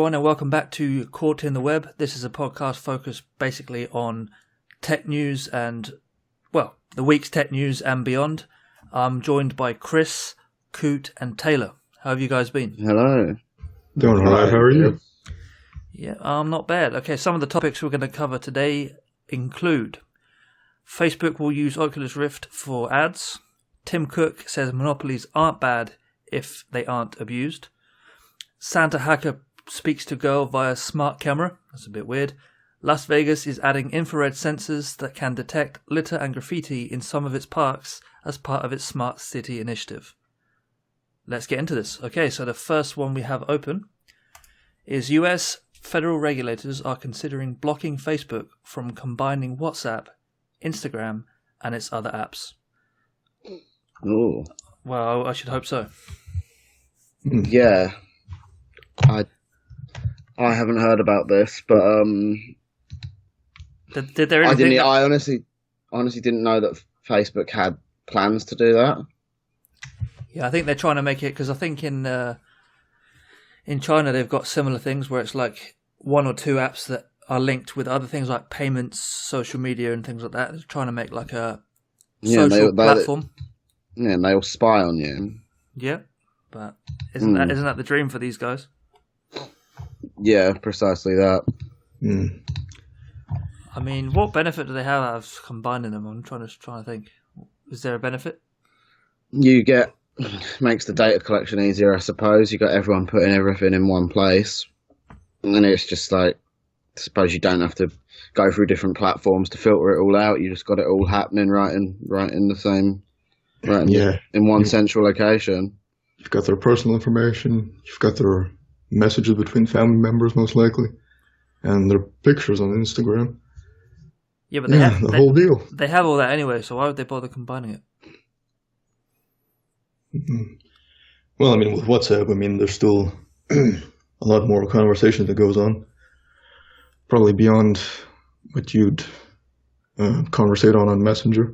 everyone, and welcome back to Coot in the Web. This is a podcast focused basically on tech news and, well, the week's tech news and beyond. I'm joined by Chris, Coot, and Taylor. How have you guys been? Hello. Doing all right. How are you? Yeah, not bad. Okay, some of the topics we're going to cover today include Facebook will use Oculus Rift for ads. Tim Cook says monopolies aren't bad if they aren't abused. Santa hacker speaks to girl via smart camera. That's a bit weird. Las Vegas is adding infrared sensors that can detect litter and graffiti in some of its parks as part of its smart city initiative. Let's get into this. Okay, so the first one we have open is US federal regulators are considering blocking Facebook from combining WhatsApp, Instagram, and its other apps. Oh. Well, I should hope so. Yeah. I haven't heard about this, but Did there anything I honestly didn't know that Facebook had plans to do that. Yeah, I think they're trying to make it, because I think in China they've got similar things where it's like one or two apps that are linked with other things like payments, social media, and things like that. They're trying to make like a social platform. Yeah, and they all spy on you. Yeah, but isn't that the dream for these guys? Yeah, precisely that. I mean, what benefit do they have out of combining them? I'm trying to think. Is there a benefit? Makes the data collection easier, I suppose. You got everyone putting everything in one place, and then it's just like, I suppose you don't have to go through different platforms to filter it all out. You just got it all happening right in the same, in one central location. You've got their personal information. You've got their messages between family members, most likely, and their pictures on Instagram. Yeah, but the whole deal. They have all that anyway, so why would they bother combining it? Well, I mean, with WhatsApp, there's still a lot more conversation that goes on. Probably beyond what you'd conversate on Messenger.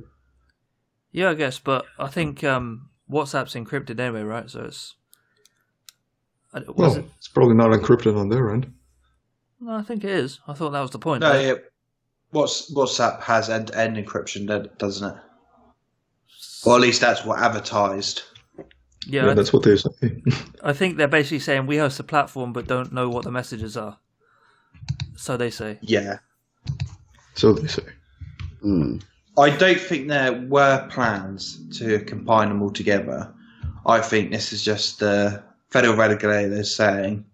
Yeah, I guess, but I think WhatsApp's encrypted anyway, right? So it's... It's probably not encrypted on their end. No, I think it is. I thought that was the point. No, yeah. WhatsApp has end-to-end encryption, doesn't it? Or at least that's what advertised. Yeah, that's what they say. I think they're basically saying we host a platform but don't know what the messages are. So they say. Yeah. So they say. I don't think there were plans to combine them all together. I think this is just the federal regulators saying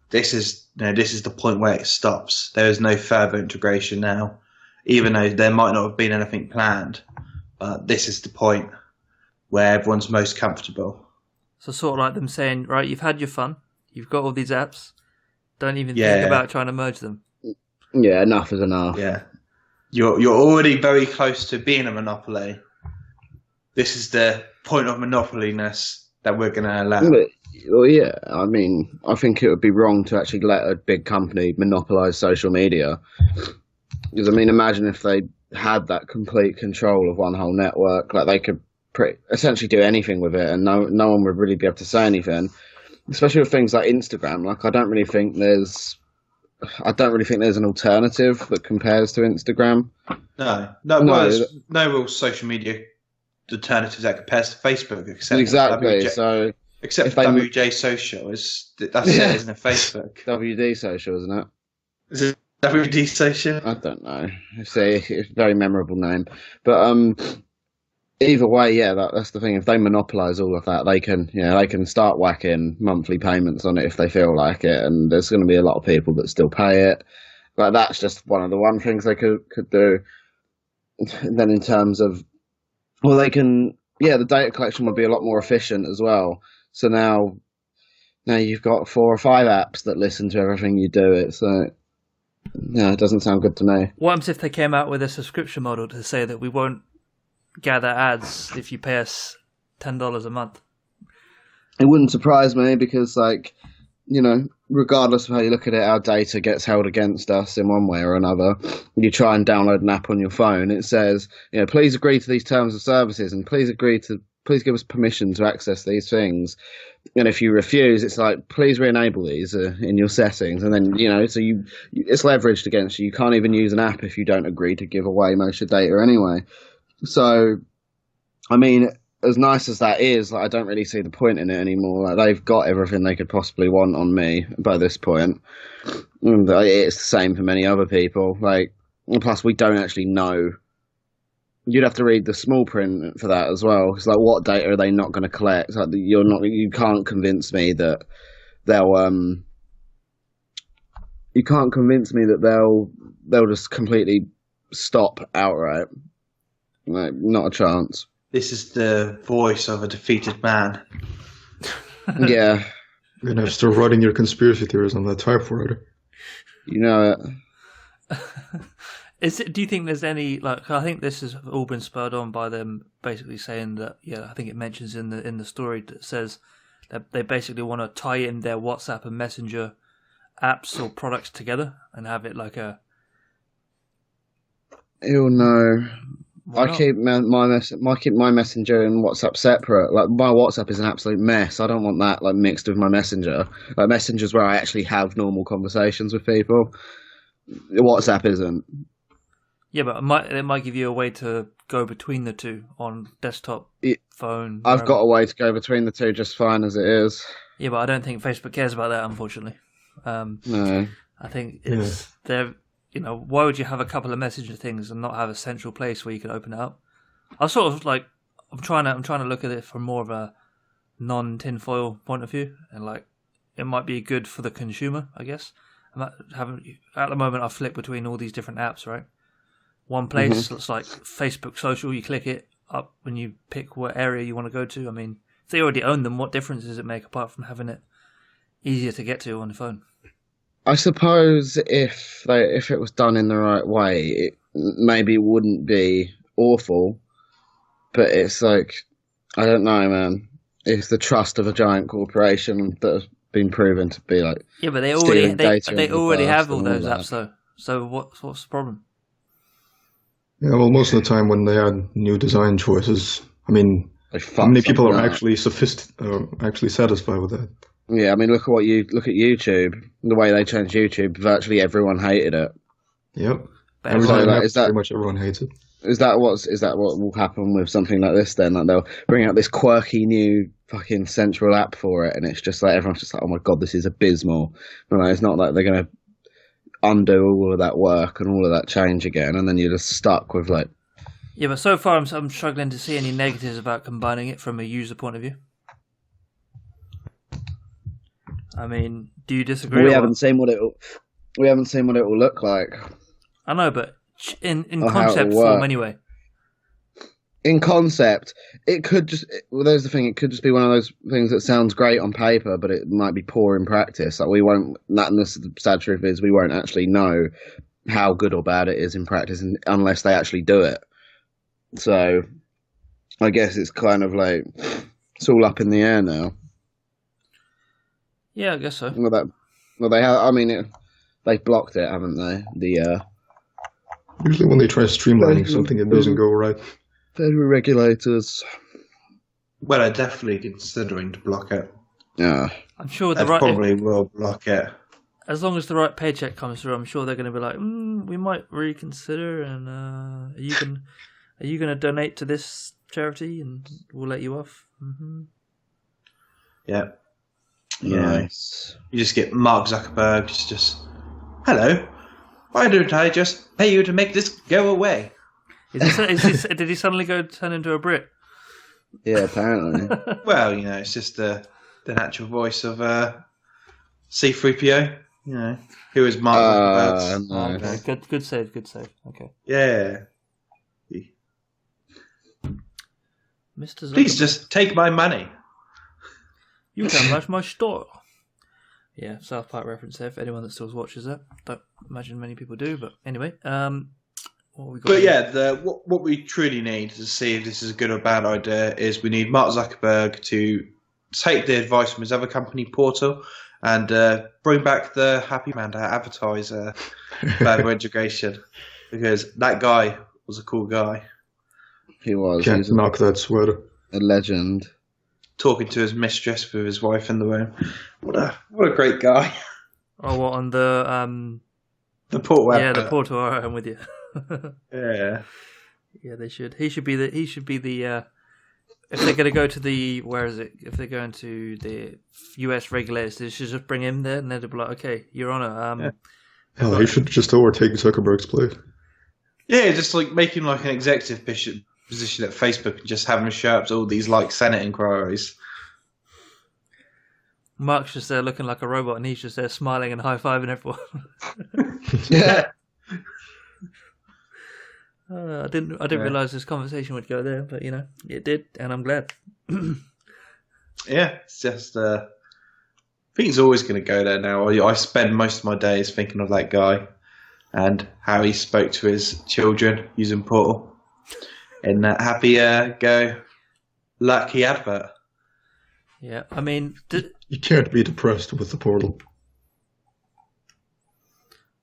this is the point where it stops. There is no further integration now, even though there might not have been anything planned. But this is the point where everyone's most comfortable. So sort of like them saying, right, you've had your fun. You've got all these apps. Don't even think about trying to merge them. Yeah, enough is enough. Yeah. You're already very close to being a monopoly. This is the point of monopolyness that we're going to allow. Well, yeah, I think it would be wrong to actually let a big company monopolize social media. Because, imagine if they had that complete control of one whole network. Like, they could essentially do anything with it, and no one would really be able to say anything. Especially with things like Instagram. Like, I don't really think there's an alternative that compares to Instagram. No, real social media alternatives that compares to Facebook. Except WJ Social that's it, isn't it? Facebook. WD Social, isn't it? Is it WD Social? I don't know. It's a very memorable name, but either way, yeah, that's the thing. If they monopolize all of that, they can start whacking monthly payments on it if they feel like it, and there's going to be a lot of people that still pay it. But that's just one things they could do. And then in terms of, the data collection would be a lot more efficient as well. So now you've got 4 or 5 apps that listen to everything you do. It doesn't sound good to me. What happens if they came out with a subscription model to say that we won't gather ads if you pay us $10 a month? It wouldn't surprise me because, regardless of how you look at it, our data gets held against us in one way or another. You try and download an app on your phone, it says, please agree to these terms of services and please agree to please give us permission to access these things. And if you refuse, it's like, please re-enable these in your settings. And then, so it's leveraged against you. You can't even use an app if you don't agree to give away most of your data anyway. So, I mean, as nice as that is, I don't really see the point in it anymore. They've got everything they could possibly want on me by this point. And it's the same for many other people. Plus, we don't actually know. You'd have to read the small print for that as well. It's what data are they not going to collect? You can't convince me that they'll. You can't convince me that they'll just completely stop outright. Not a chance. This is the voice of a defeated man. Yeah. You're gonna have to start writing your conspiracy theories on that typewriter. You know it. Do you think there's any I think this has all been spurred on by them basically saying that I think it mentions in the story that says that they basically want to tie in their WhatsApp and Messenger apps or products together and have it like a. Ew, no. I keep my Messenger and WhatsApp separate. My WhatsApp is an absolute mess. I don't want that mixed with my Messenger. Messenger's where I actually have normal conversations with people. WhatsApp isn't. Yeah, but it might give you a way to go between the two on desktop, phone. I've got a way to go between the two just fine as it is. Yeah, but I don't think Facebook cares about that, unfortunately. No. I think they're. Why would you have a couple of Messenger things and not have a central place where you can open it up? I sort of I'm trying to look at it from more of a non-tinfoil point of view, and it might be good for the consumer, I guess. At the moment, I flip between all these different apps, right? One place looks like Facebook Social. You click it up when you pick what area you want to go to. I mean, if they already own them, what difference does it make apart from having it easier to get to on the phone? I suppose if it was done in the right way, it maybe wouldn't be awful. But it's I don't know, man. It's the trust of a giant corporation that has been proven to be yeah, but they already have all those apps though. So what's the problem? Yeah, well, most of the time when they add new design choices, I mean, how many people are actually satisfied with that? Yeah, I mean, look at YouTube. The way they changed YouTube, virtually everyone hated it. Yep. Pretty much everyone hates it. Is that what will happen with something like this then? They'll bring out this quirky new fucking central app for it, and it's just everyone's just oh my god, this is abysmal. No, it's not like they're going to undo all of that work and all of that change again, and then you're just stuck with Yeah, but so far I'm struggling to see any negatives about combining it from a user point of view. I mean, do you disagree? We haven't seen what it will look like. I know, but in concept form anyway. In concept, it could just. Well, there's the thing. It could just be one of those things that sounds great on paper, but it might be poor in practice. We won't. And the sad truth is, we won't actually know how good or bad it is in practice unless they actually do it. So, I guess it's kind of it's all up in the air now. Yeah, I guess so. They have. I mean, they've blocked it, haven't they? Usually, when they try streamlining something, it doesn't go right. Federal regulators. Well, they're definitely considering to block it. Yeah, I'm sure they probably will block it. As long as the right paycheck comes through, I'm sure they're going to be we might reconsider. And are you going to donate to this charity, and we'll let you off? Mm-hmm. Yeah. Nice. You just get Mark Zuckerberg just, hello, why don't I just pay you to make this go away? Did he suddenly turn into a Brit? Yeah, apparently. Well, it's just the natural voice of C-3PO, who is Mark Zuckerberg's. No. Okay. Good save. Okay. Yeah. Mr. Zuckerberg. Please just take my money. You can match my store. Yeah, South Park reference there for anyone that still watches that. Don't imagine many people do, but anyway. What we got what we truly need to see if this is a good or bad idea is we need Mark Zuckerberg to take the advice from his other company, Portal, and bring back the Happy Man to advertise further education, because that guy was a cool guy. He was. Can't knock that sweater. A legend. Talking to his mistress with his wife in the room. What a great guy. Oh, what on the The port yeah, the portal. All right, I'm with you. Yeah. Yeah, they should. He should be the. If they're going to go to the, where is it? If they're going to the US regulators, they should just bring him there, and they'd be like, "Okay, Your Honor." Hell, he should just overtake Zuckerberg's place. Yeah, just like making like an executive position at Facebook and just having him show up to all these like Senate inquiries. Mark's just there looking like a robot, and he's just there smiling and high fiving everyone. Yeah. I didn't realize this conversation would go there, but it did, and I'm glad. Yeah, it's just. I think it's always going to go there now. I spend most of my days thinking of that guy and how he spoke to his children using Portal in that happy go lucky advert. Yeah, I mean, You can't be depressed with the Portal.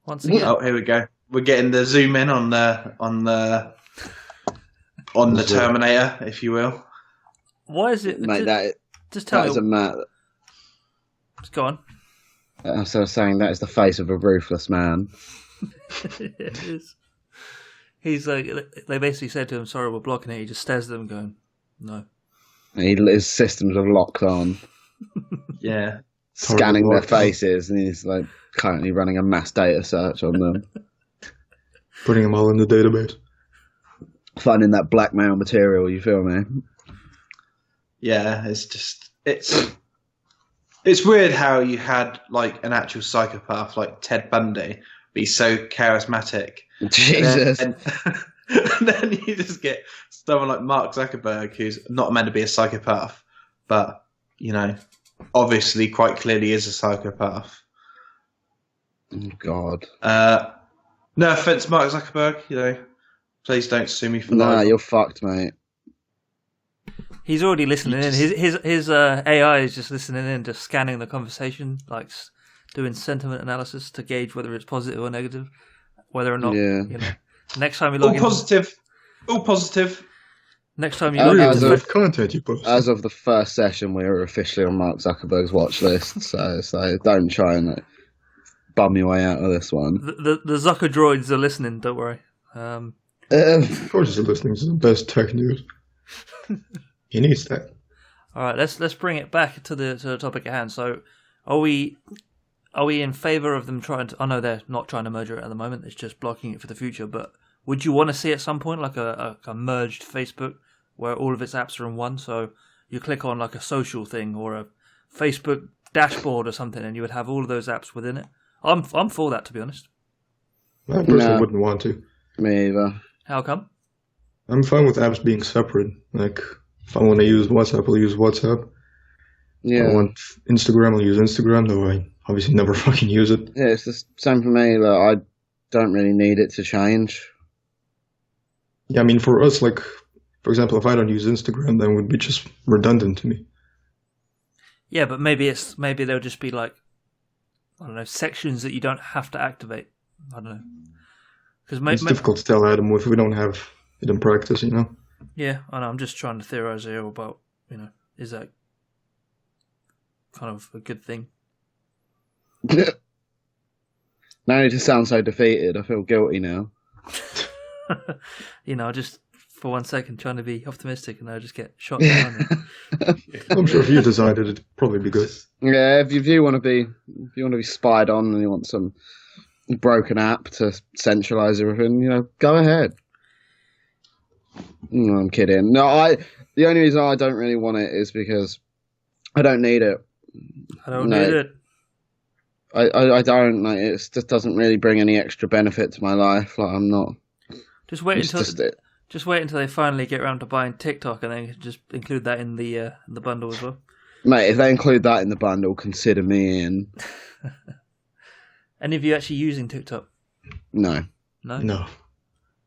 once again, Oh, here we go. We're getting the zoom in on the Terminator, if you will. why is it? Mate, just tell that me. is a mad. Just go on. As I was saying, that is the face of a ruthless man. It is. He's like, they basically said to him, "Sorry, we're blocking it." He just stares at them, going, "No." His systems are locked on, Yeah. scanning their faces, and he's like currently running a mass data search on them, Putting them all in the database. finding that blackmail material. You feel me? Yeah, it's weird how you had like an actual psychopath like Ted Bundy be so charismatic. Jesus. And then you just get someone like Mark Zuckerberg, who's not meant to be a psychopath, but obviously quite clearly is a psychopath. Oh, God. No offense, Mark Zuckerberg. Please don't sue me for Nah, libel. you're fucked, mate. He's already listening in. His AI is just listening in, just scanning the conversation, like doing sentiment analysis to gauge whether it's positive or negative, whether or not. Yeah. Next time you log All positive. Next time you log as into of- Content you post. As of the first session, we were officially on Mark Zuckerberg's watch list, so don't try and bum your way out of this one. the Zucker droids are listening. Don't worry. Of course he's listening to the best tech news. He needs that. All right, let's bring it back to the topic at hand. So, are we in favour of them trying to? I know they're not trying to merge it at the moment; it's just blocking it for the future. But would you want to see at some point like a merged Facebook where all of its apps are in one? So you click on like a social thing or a Facebook dashboard or something, and you would have all of those apps within it. I'm for that, to be honest. I personally No. wouldn't want to. Me either. How come? I'm fine with apps being separate. Like, if I want to use WhatsApp, I'll use WhatsApp. If I Yeah. want Instagram, I'll use Instagram, though I obviously never fucking use it. Yeah, it's the same for me. Like, I don't really need it to change. Yeah, I mean, for us, like, for example, if I don't use Instagram, then it would be just redundant to me. Yeah, but maybe there'll just be like, I don't know, sections that you don't have to activate. I don't know. Because It's difficult to tell, Adam, if we don't have it in practice, Yeah, I know. I'm just trying to theorize here about, is that kind of a good thing? Now you just sound so defeated. I feel guilty now. Just for 1 second trying to be optimistic and I just get shot down. I'm sure if you designed it, it'd probably be good. Yeah, if you want to be spied on and you want some broken app to centralize everything, go ahead. No, I'm kidding. No, the only reason I don't really want it is because I don't need it. I don't need it. I don't. Like, it just doesn't really bring any extra benefit to my life. Like, I'm not. Just wait It's until just it. just wait until they finally get around to buying TikTok and then just include that in the bundle as well. Mate, if they include that in the bundle, consider me in. Any of you actually using TikTok? No. No. No.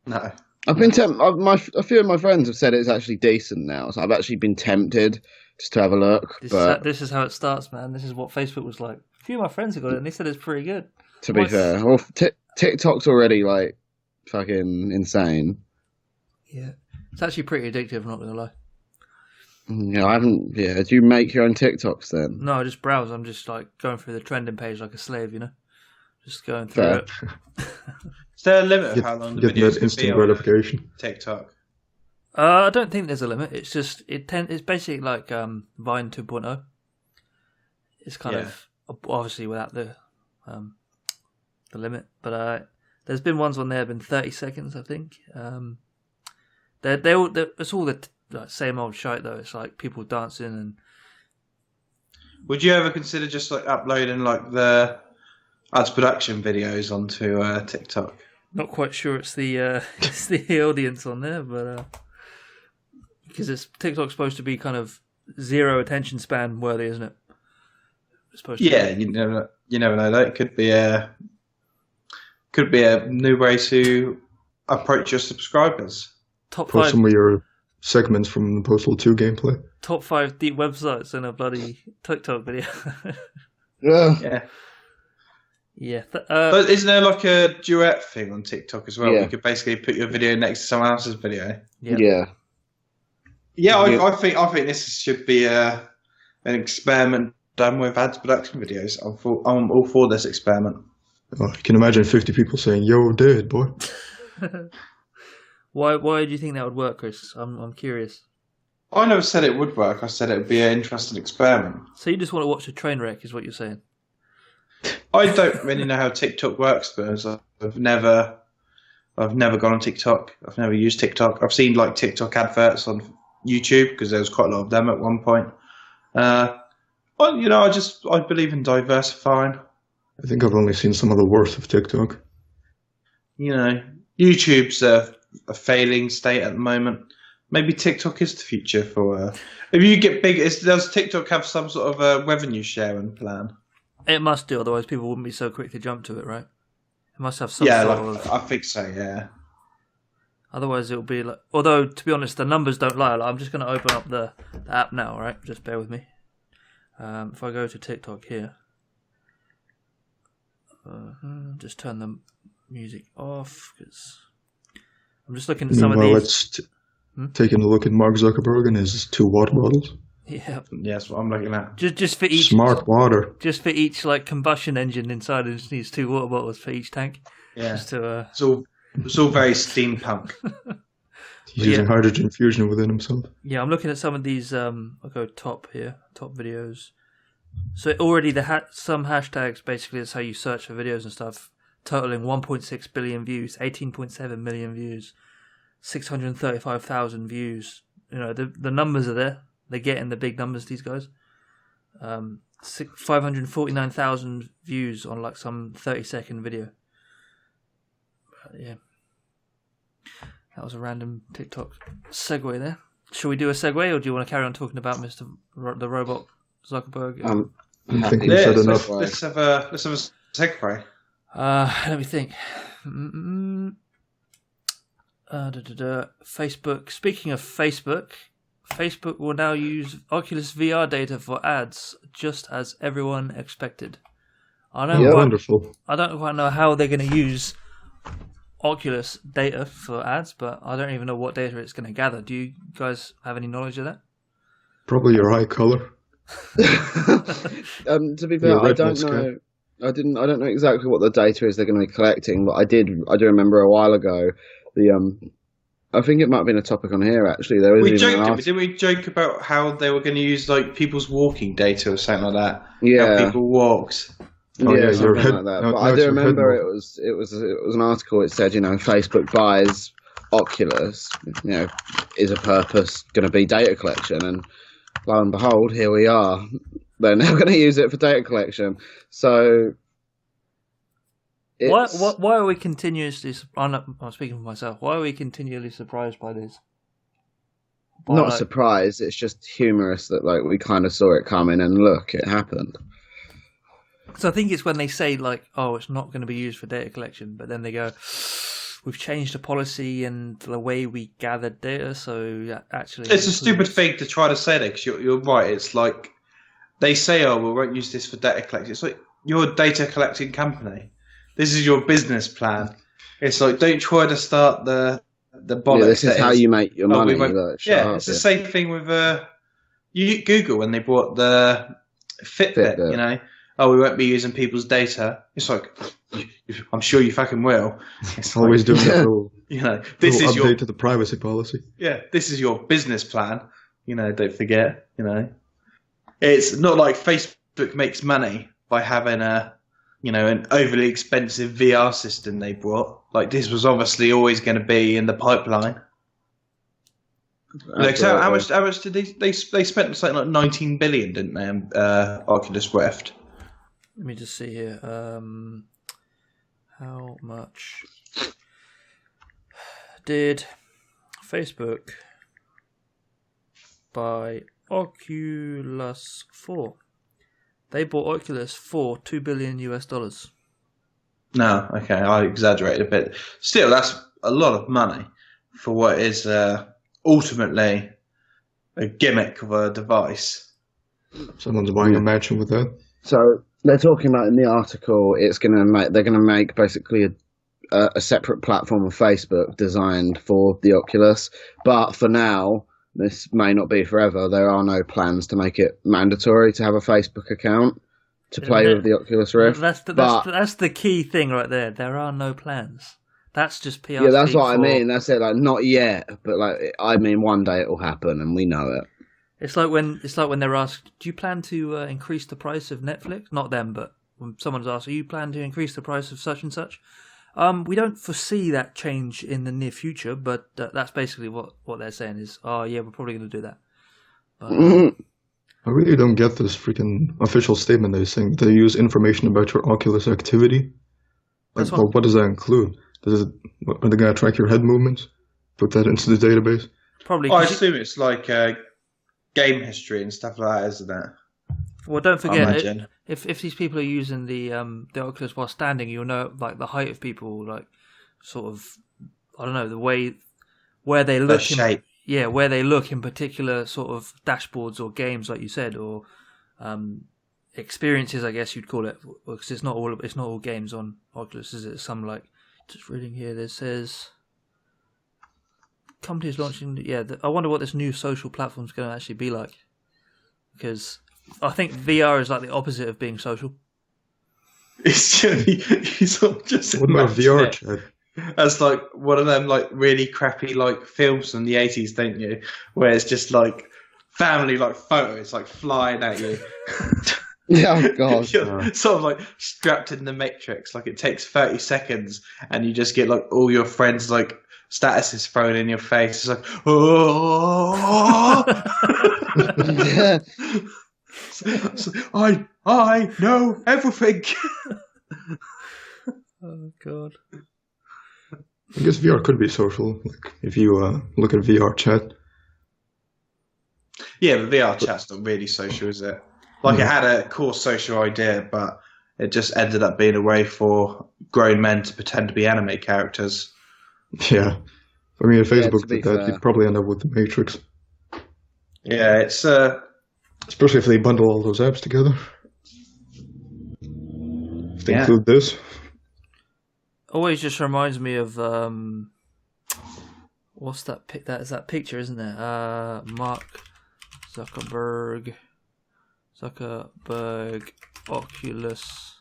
No. I've been a few of my friends have said it's actually decent now, so I've actually been tempted just to have a look. This is how it starts, man. This is what Facebook was like. A few of my friends have got it and they said it's pretty good. To be fair, well, TikTok's already like fucking insane. Yeah, it's actually pretty addictive. I'm not gonna lie. Yeah, I haven't. Yeah, do you make your own TikToks then? No, I just browse. I'm just like going through the trending page like a slave, just going through it. Is there a limit of how long the Getting videos that can instant be on gratification. TikTok? I don't think there's a limit. It's just it's basically like Vine 2.0. It's kind of obviously without the limit, but there's been ones on there have been 30 seconds, I think. It's all the same old shite though. It's like people dancing and. Would you ever consider just like uploading like the ads production videos onto TikTok? Not quite sure it's the it's the audience on there, but because TikTok's supposed to be kind of zero attention span worthy, isn't it? It's supposed to be. You never know. That could be a new way to approach your subscribers. Top Post 5 some of your segments from the Postal 2 gameplay. top 5 deep websites in a bloody TikTok video. Yeah. Yeah. But isn't there like a duet thing on TikTok as well? Yeah. You could basically put your video next to someone else's video. Yeah. Yeah, I think this should be an experiment done with ads production videos. I'm all for this experiment. Oh, you can imagine 50 people saying, "Yo, dude, boy." Why do you think that would work, Chris? I'm curious. I never said it would work. I said it would be an interesting experiment. So you just want to watch a train wreck, is what you're saying? I don't really know how TikTok works, but I've never gone on TikTok. I've never used TikTok. I've seen like TikTok adverts on YouTube because there was quite a lot of them at one point. I believe in diversifying. I think I've only seen some of the worst of TikTok. YouTube's a failing state at the moment. Maybe TikTok is the future for. If you get big, does TikTok have some sort of a revenue sharing plan? It must do, otherwise people wouldn't be so quick to jump to it, right? It must have some sort of. I think so. Yeah. Otherwise, it'll be like. Although, to be honest, the numbers don't lie. Like, I'm just going to open up the app now, right? Just bear with me. If I go to TikTok here, just turn the music off because I'm just looking at some of these. Let's taking a look at Mark Zuckerberg and his 2 water bottles. Yeah, that's what I'm looking at. Just for each smart water. Just for each like combustion engine inside, it just needs 2 water bottles for each tank. Yeah, just to, it's all very steampunk. He's using hydrogen fusion within himself. Yeah, I'm looking at some of these. I'll go top here, top videos. So already some hashtags basically is how you search for videos and stuff, totaling 1.6 billion views, 18.7 million views, 635,000 views. The numbers are there. They're getting the big numbers, these guys. 549,000 views on like some 30-second video. Yeah. That was a random TikTok segue there. Should we do a segue, or do you want to carry on talking about the robot Zuckerberg? I think you said enough. Let's have a segue. Let me think. Facebook. Speaking of Facebook will now use Oculus VR data for ads, just as everyone expected. Wonderful. I don't quite know how they're going to use Oculus data for ads, but I don't even know what data it's going to gather. Do you guys have any knowledge of that? Probably your eye color. To be fair, I don't know. I don't know exactly what the data is they're going to be collecting, but I do remember a while ago I think it might have been a topic on here actually. Didn't we joke about how they were going to use like people's walking data or something like that? Yeah, how people walked. Yeah, something like that. But I do remember it was an article. It said, Facebook buys Oculus. Is a purpose going to be data collection? And lo and behold, here we are. They're now going to use it for data collection. So, why are we continuously? I'm speaking for myself. Why are we continually surprised by this? Not surprised. It's just humorous that we kind of saw it coming and look, it happened. So I think it's when they say it's not going to be used for data collection, but then they go, we've changed the policy and the way we gather data. So actually, it's a stupid thing to try to say that because you're right. It's like they say, we won't use this for data collection. It's like you're a data collecting company. This is your business plan. It's like don't try to start the bollocks. Yeah, this is how you make your money. It's the same thing with Google, when they bought the Fitbit, Fitbit. you know, oh, we won't be using people's data. It's like, I'm sure you fucking will. It's Always like, doing that little, you know, this little is update your to the privacy policy. this is your business plan. You know, don't forget. You know, it's not like Facebook makes money by having an overly expensive VR system they brought. Like, this was obviously always going to be in the pipeline. Like, so how much did they spent something like 19 billion, didn't they, on Oculus Rift? Let me just see here. How much did Facebook buy Oculus for? They bought Oculus for $2 billion US. No, okay, I exaggerated a bit. Still, that's a lot of money for what is ultimately a gimmick of a device. Someone's buying a mansion with that. So they're talking about in the article, they're going to make basically a separate platform of Facebook designed for the Oculus. But for now, this may not be forever. There are no plans to make it mandatory to have a Facebook account to play with the Oculus Rift. That's the key thing right there. There are no plans. That's just PR. Yeah, that's what I mean. That's it. Like, not yet, but I mean, one day it will happen, and we know it. It's like when they're asked, "Do you plan to increase the price of Netflix?" Not them, but when someone's asked, "Do you plan to increase the price of such and such?" We don't foresee that change in the near future, but that's basically what they're saying is, "Oh yeah, we're probably going to do that." But, I really don't get this freaking official statement they're saying. They use information about your Oculus activity. Like, what does that include? Are they going to track your head movements? Put that into the database? Probably. I assume it's like game history and stuff like that, isn't it? Well, don't forget, if these people are using the Oculus while standing, you'll know like the height of people, like sort of, I don't know, the way where they look. Shape. Where they look in particular sort of dashboards or games, like you said, or experiences, I guess you'd call it, because it's not all games on Oculus, is it? Some like, just reading here, this says companies launching. I wonder what this new social platform is going to actually be like, because I think VR is like the opposite of being social. It's just what about VR chat? As like one of them like really crappy like films from the 80s, don't you? Where it's just like family like photos like flying at you. Yeah, oh God. You're sort of like strapped in the Matrix. Like, it takes 30 seconds and you just get like all your friends like statuses thrown in your face. It's like, oh. I know everything. Oh God. I guess VR could be social, like if you look at VR chat. Yeah, but VR chat's not really social, is it? Like, it had a cool social idea, but it just ended up being a way for grown men to pretend to be anime characters. Yeah. I mean, if Facebook did that, you'd probably end up with the Matrix. Yeah, it's... especially if they bundle all those apps together. If they include this. Always just reminds me of what's that? That is that picture, isn't it? Mark Zuckerberg Oculus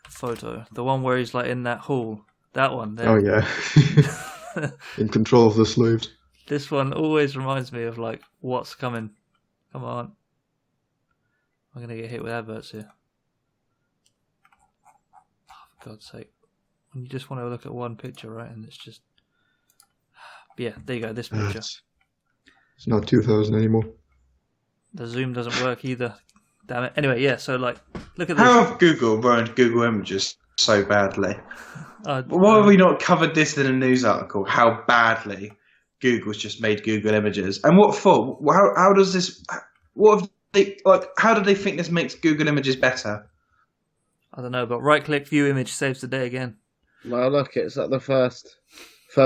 photo. The one where he's like in that hall. That one there. Oh yeah. In control of the slaves. This one always reminds me of like what's coming. Come on. I'm gonna get hit with adverts here. Oh, for God's sake. When you just want to look at one picture, right? And it's just... Yeah, there you go, this picture. It's not 2000 anymore. The zoom doesn't work either. Damn it. Anyway, yeah, so like, look at this. How have Google ruined Google Images so badly? Why have we not covered this in a news article? How badly Google's just made Google Images. And what for? How does this... What have they... Like, how do they think this makes Google Images better? I don't know, but right-click, view image, saves the day again. Well, look, it's like the first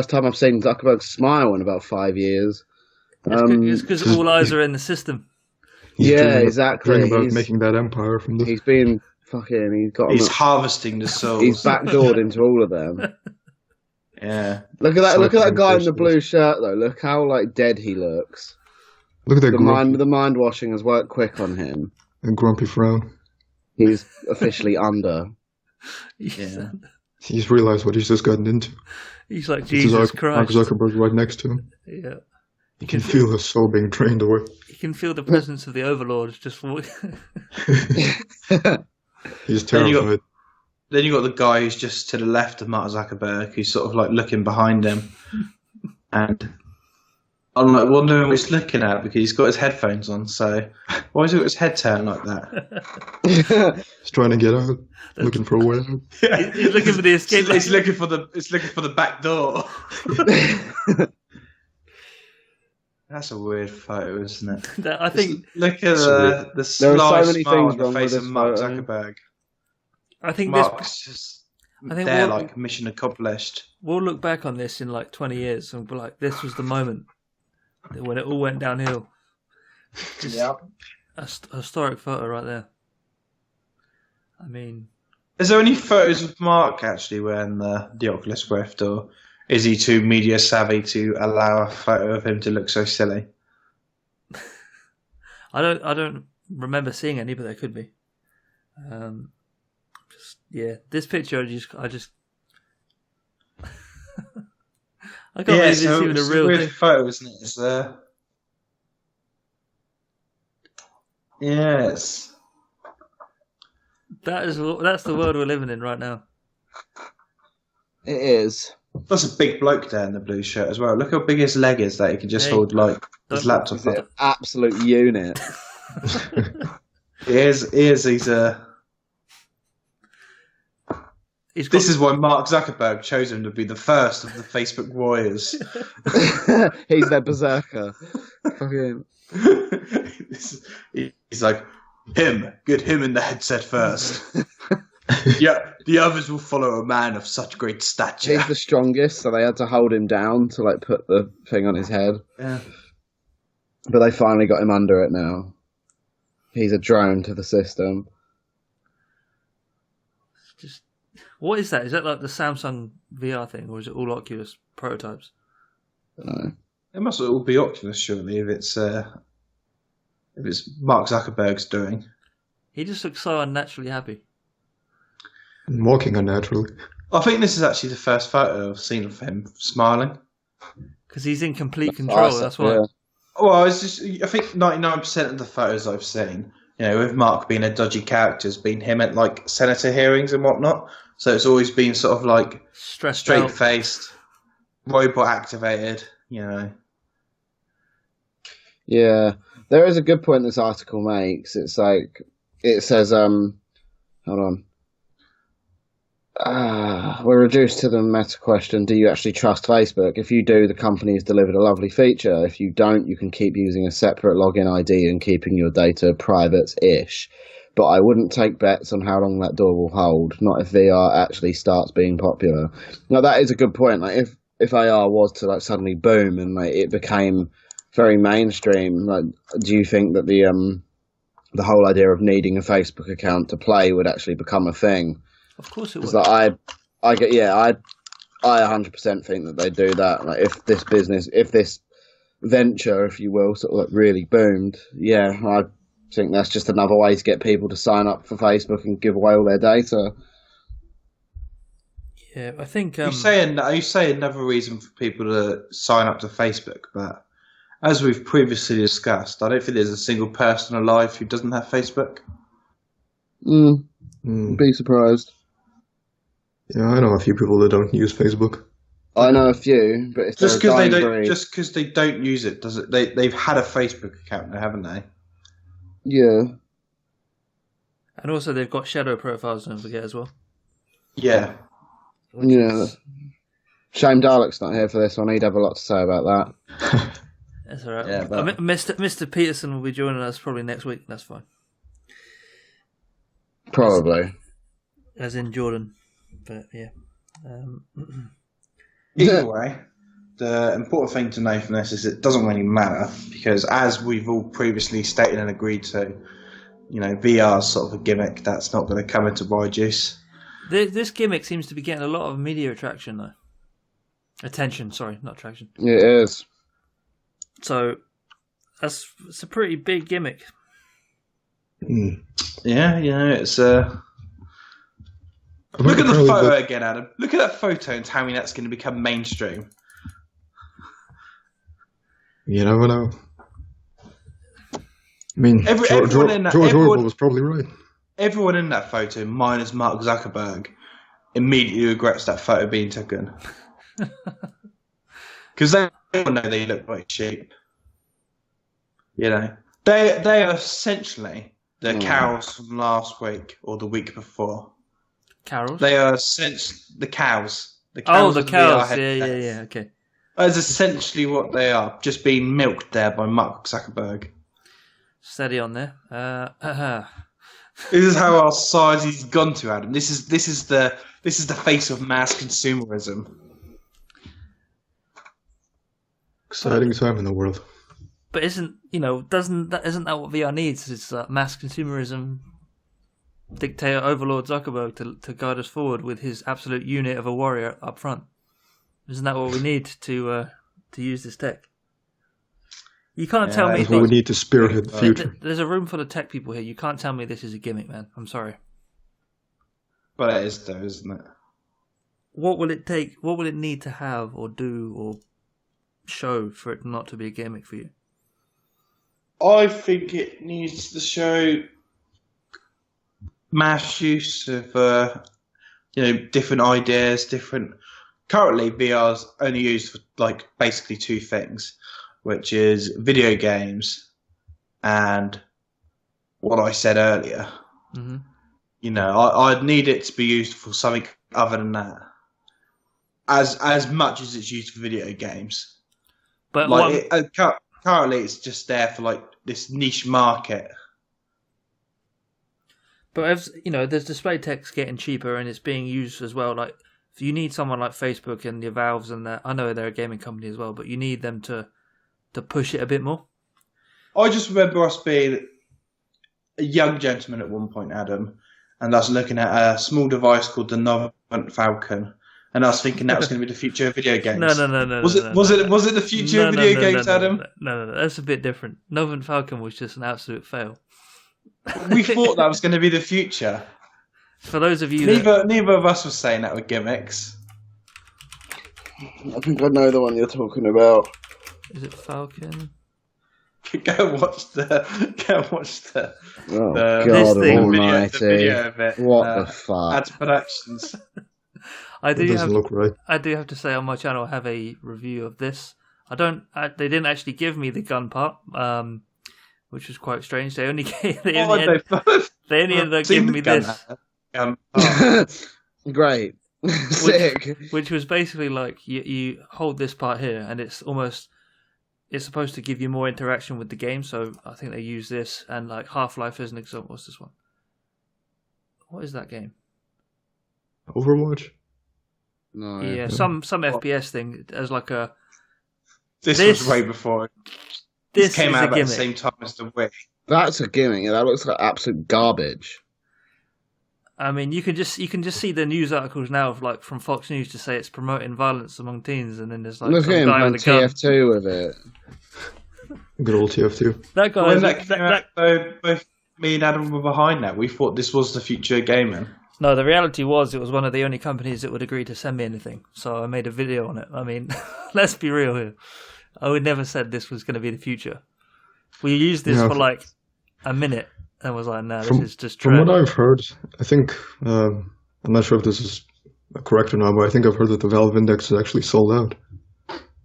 time I've seen Zuckerberg smile in about 5 years. It's because all eyes are in the system. Yeah, exactly. About making that empire from the... He's been fucking... He's harvesting the souls. He's backdoored into all of them. Yeah. Look at that! Look at that guy in the blue shirt, though. Look how like dead he looks. Look at that The mind washing has worked quick on him. a grumpy frown. He's officially under. Yeah. He's realised what he's just gotten into. He's like, This is Jesus Mark Christ. Zuckerberg right next to him. Yeah. You can feel his soul being drained away. You can feel the presence of the Overlord just He's terrified. Then you got the guy who's just to the left of Mark Zuckerberg, who's sort of like looking behind him, and I'm like wondering what he's looking at because he's got his headphones on. So why has he got his head turned like that? He's trying to get out, looking for a way out. He's looking for the escape. It's looking for the back door. That's a weird photo, isn't it? I think. Look at the There sly are so many smile things on the wrong with face of this Mark photo. Zuckerberg. I think Mark's just there, we'll- like mission accomplished. we'll look back on this in like 20 years and be like, this was the moment when it all went downhill. Just a historic photo right there. I mean, Is there any photos of Mark actually wearing the Oculus Rift, or is he too media savvy to allow a photo of him to look so silly? I don't remember seeing any, but there could be. This picture I just I can't believe it's even a real weird thing. photo, isn't it? It's yes. That's the world we're living in right now. It is. That's a big bloke there in the blue shirt as well. Look how big his leg is that he can just Hey, hold like his don't- laptop He's an up. absolute unit. He's got, This is why Mark Zuckerberg chose him to be the first of the Facebook warriors. He's their berserker. Fucking. He's like, get him in the headset first. Yeah, the others will follow a man of such great stature. He's the strongest, so they had to hold him down to like put the thing on his head. Yeah. But they finally got him under it now. He's a drone to the system. just what is that? Is that like the Samsung VR thing, or is it all Oculus prototypes? No. It must all be Oculus, surely, if it's Mark Zuckerberg's doing. He just looks so unnaturally happy. And walking unnaturally. I think this is actually the first photo I've seen of him smiling. Because he's in complete control, that's why. Yeah. Well, I think 99% of the photos I've seen, with Mark being a dodgy character, has been him at like senator hearings and whatnot. So it's always been sort of like Stressed out. straight-faced, robot activated, Yeah. There is a good point this article makes. It's like, it says, hold on. We're reduced to the meta question, do you actually trust Facebook? If you do, the company has delivered a lovely feature. If you don't, you can keep using a separate login ID and keeping your data private-ish. But I wouldn't take bets on how long that door will hold, not if VR actually starts being popular. Now, that is a good point. Like, if AR was to like suddenly boom and like it became very mainstream, like, do you think that the whole idea of needing a Facebook account to play would actually become a thing? Of course it would. It's like I 100% think that they do that. Like if this venture, if you will, sort of like really boomed, yeah, I think that's just another way to get people to sign up for Facebook and give away all their data. Yeah, I think You say another reason for people to sign up to Facebook, but as we've previously discussed, I don't think there's a single person alive who doesn't have Facebook. Be surprised. Yeah, I know a few people that don't use Facebook. I know a few, but it's Just because they don't use it, does it? They've had a Facebook account now, haven't they? Yeah. and also they've got shadow profiles, don't forget as well. Yeah. Yeah. Shame Dalek's not here for this one. He'd have a lot to say about that. That's all right. Yeah, but- Mr. Peterson will be joining us probably next week. That's fine. Probably. As in Jordan. But yeah. Either way, the important thing to know from this is it doesn't really matter because, as we've all previously stated and agreed to, VR is sort of a gimmick that's not going to come into my juice. This gimmick seems to be getting a lot of media attraction, though. Attention, sorry, not attraction. It is. So, it's a pretty big gimmick. Yeah, it's look at the photo again, Adam. Look at that photo and tell me that's going to become mainstream. You never know. I mean, George Orwell was probably right. Everyone in that photo, minus Mark Zuckerberg, immediately regrets that photo being taken. Because they all know they look like sheep. You know, they are essentially the cows from last week or the week before. Carols? They are essentially the cows. The cows. Yeah. Okay. That's essentially what they are, just being milked there by Mark Zuckerberg. Steady on there. This is how our society's gone to, Adam. This is the face of mass consumerism. Exciting time in the world. But isn't that what VR needs? Is mass consumerism, dictator overlord Zuckerberg to guide us forward with his absolute unit of a warrior up front? Isn't that what we need to use this tech? You can't tell me. That's what we need to spearhead the future. There's a room full of tech people here. You can't tell me this is a gimmick, man. I'm sorry. But it is, though, isn't it? What will it take? What will it need to have or do or show for it not to be a gimmick for you? I think it needs to show mass use of different ideas, different. Currently, VR's only used for basically two things, which is video games and what I said earlier. Mm-hmm. You know, I'd need it to be used for something other than that, as much as it's used for video games. But currently, it's just there for this niche market. But as you know, there's display tech's getting cheaper and it's being used as well. Like, if you need someone like Facebook and the Valves and I know they're a gaming company as well, but you need them to push it a bit more. I just remember us being a young gentleman at one point, Adam, and us looking at a small device called the Novant Falcon, and I was thinking that was going to be the future of video games. No. Was it the future of video games, Adam? No. That's a bit different. Novant Falcon was just an absolute fail. We thought that was going to be the future. For those of you, neither of us was saying that were gimmicks. I think I know the one you're talking about. Is it Falcon? Go watch the. Oh God Almighty! The video of it. What the fuck? Ads Productions. It doesn't look right. I do have to say on my channel I have a review of this. They didn't actually give me the gun part, which was quite strange. They only ended up giving me this. Great. Sick. Which was basically like you hold this part here, and it's supposed to give you more interaction with the game. So I think they use this and like Half-Life as an example. What's this one? What is that game? Overwatch. No. Yeah, some FPS thing as like a. This was way before. This came out at the same time as the Wii. That's a gimmick. That looks like absolute garbage. I mean, you can just see the news articles now, from Fox News, to say it's promoting violence among teens, and then there's like some guy with a gun. TF2 with it. Good old TF2. That guy. When that came out, both me and Adam were behind that. We thought this was the future of gaming. No, the reality was it was one of the only companies that would agree to send me anything, so I made a video on it. I mean, let's be real here. I would never said this was going to be the future. We used this for like a minute and was like, no, this is just trash. From what I've heard, I think, I'm not sure if this is correct or not, but I think I've heard that the Valve Index is actually sold out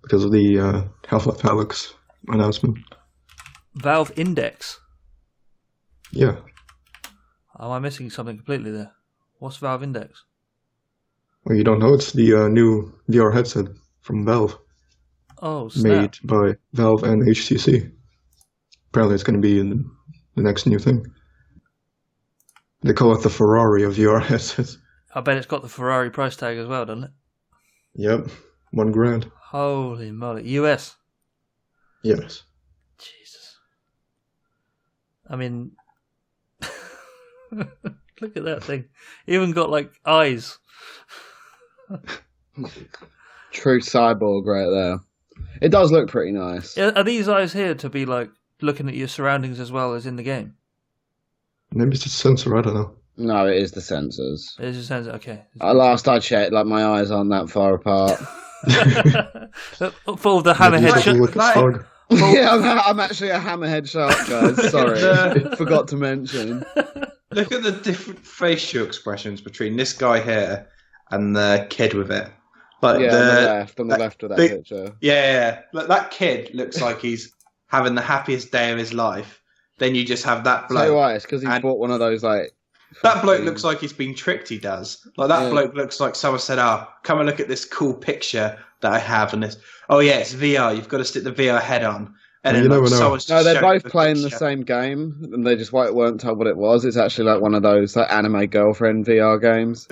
because of the Half-Life Alyx announcement. Valve Index? Yeah. Am I missing something completely there? What's Valve Index? Well, you don't know? It's the new VR headset from Valve. Oh, snap. Made by Valve and HTC. Apparently it's going to be in the next new thing. They call it the Ferrari of VR headsets. I bet it's got the Ferrari price tag as well, doesn't it? Yep, $1,000. Holy moly. US? Yes. Jesus. I mean, look at that thing. Even got like eyes. True cyborg right there. It does look pretty nice. Are these eyes here to be like looking at your surroundings as well as in the game? Maybe it's a sensor, I don't know. No, it is the sensors. It's a sensor, okay. Last I checked, like my eyes aren't that far apart. For the hammerhead shark. Yeah, I'm actually a hammerhead shark, guys. Sorry, forgot to mention. Look at the different facial expressions between this guy here and the kid with it. Like on the left of that picture. Yeah. Like, that kid looks like he's having the happiest day of his life. Then you just have that bloke. So why? It's because he's bought one of those like. That bloke looks like he's been tricked. He does. Like that bloke looks like someone said, "Oh, come and look at this cool picture that I have." And this, oh yeah, it's VR. You've got to stick the VR head on. And you never know. No, they're both playing the same game, and they just weren't told what it was. It's actually like one of those like anime girlfriend VR games.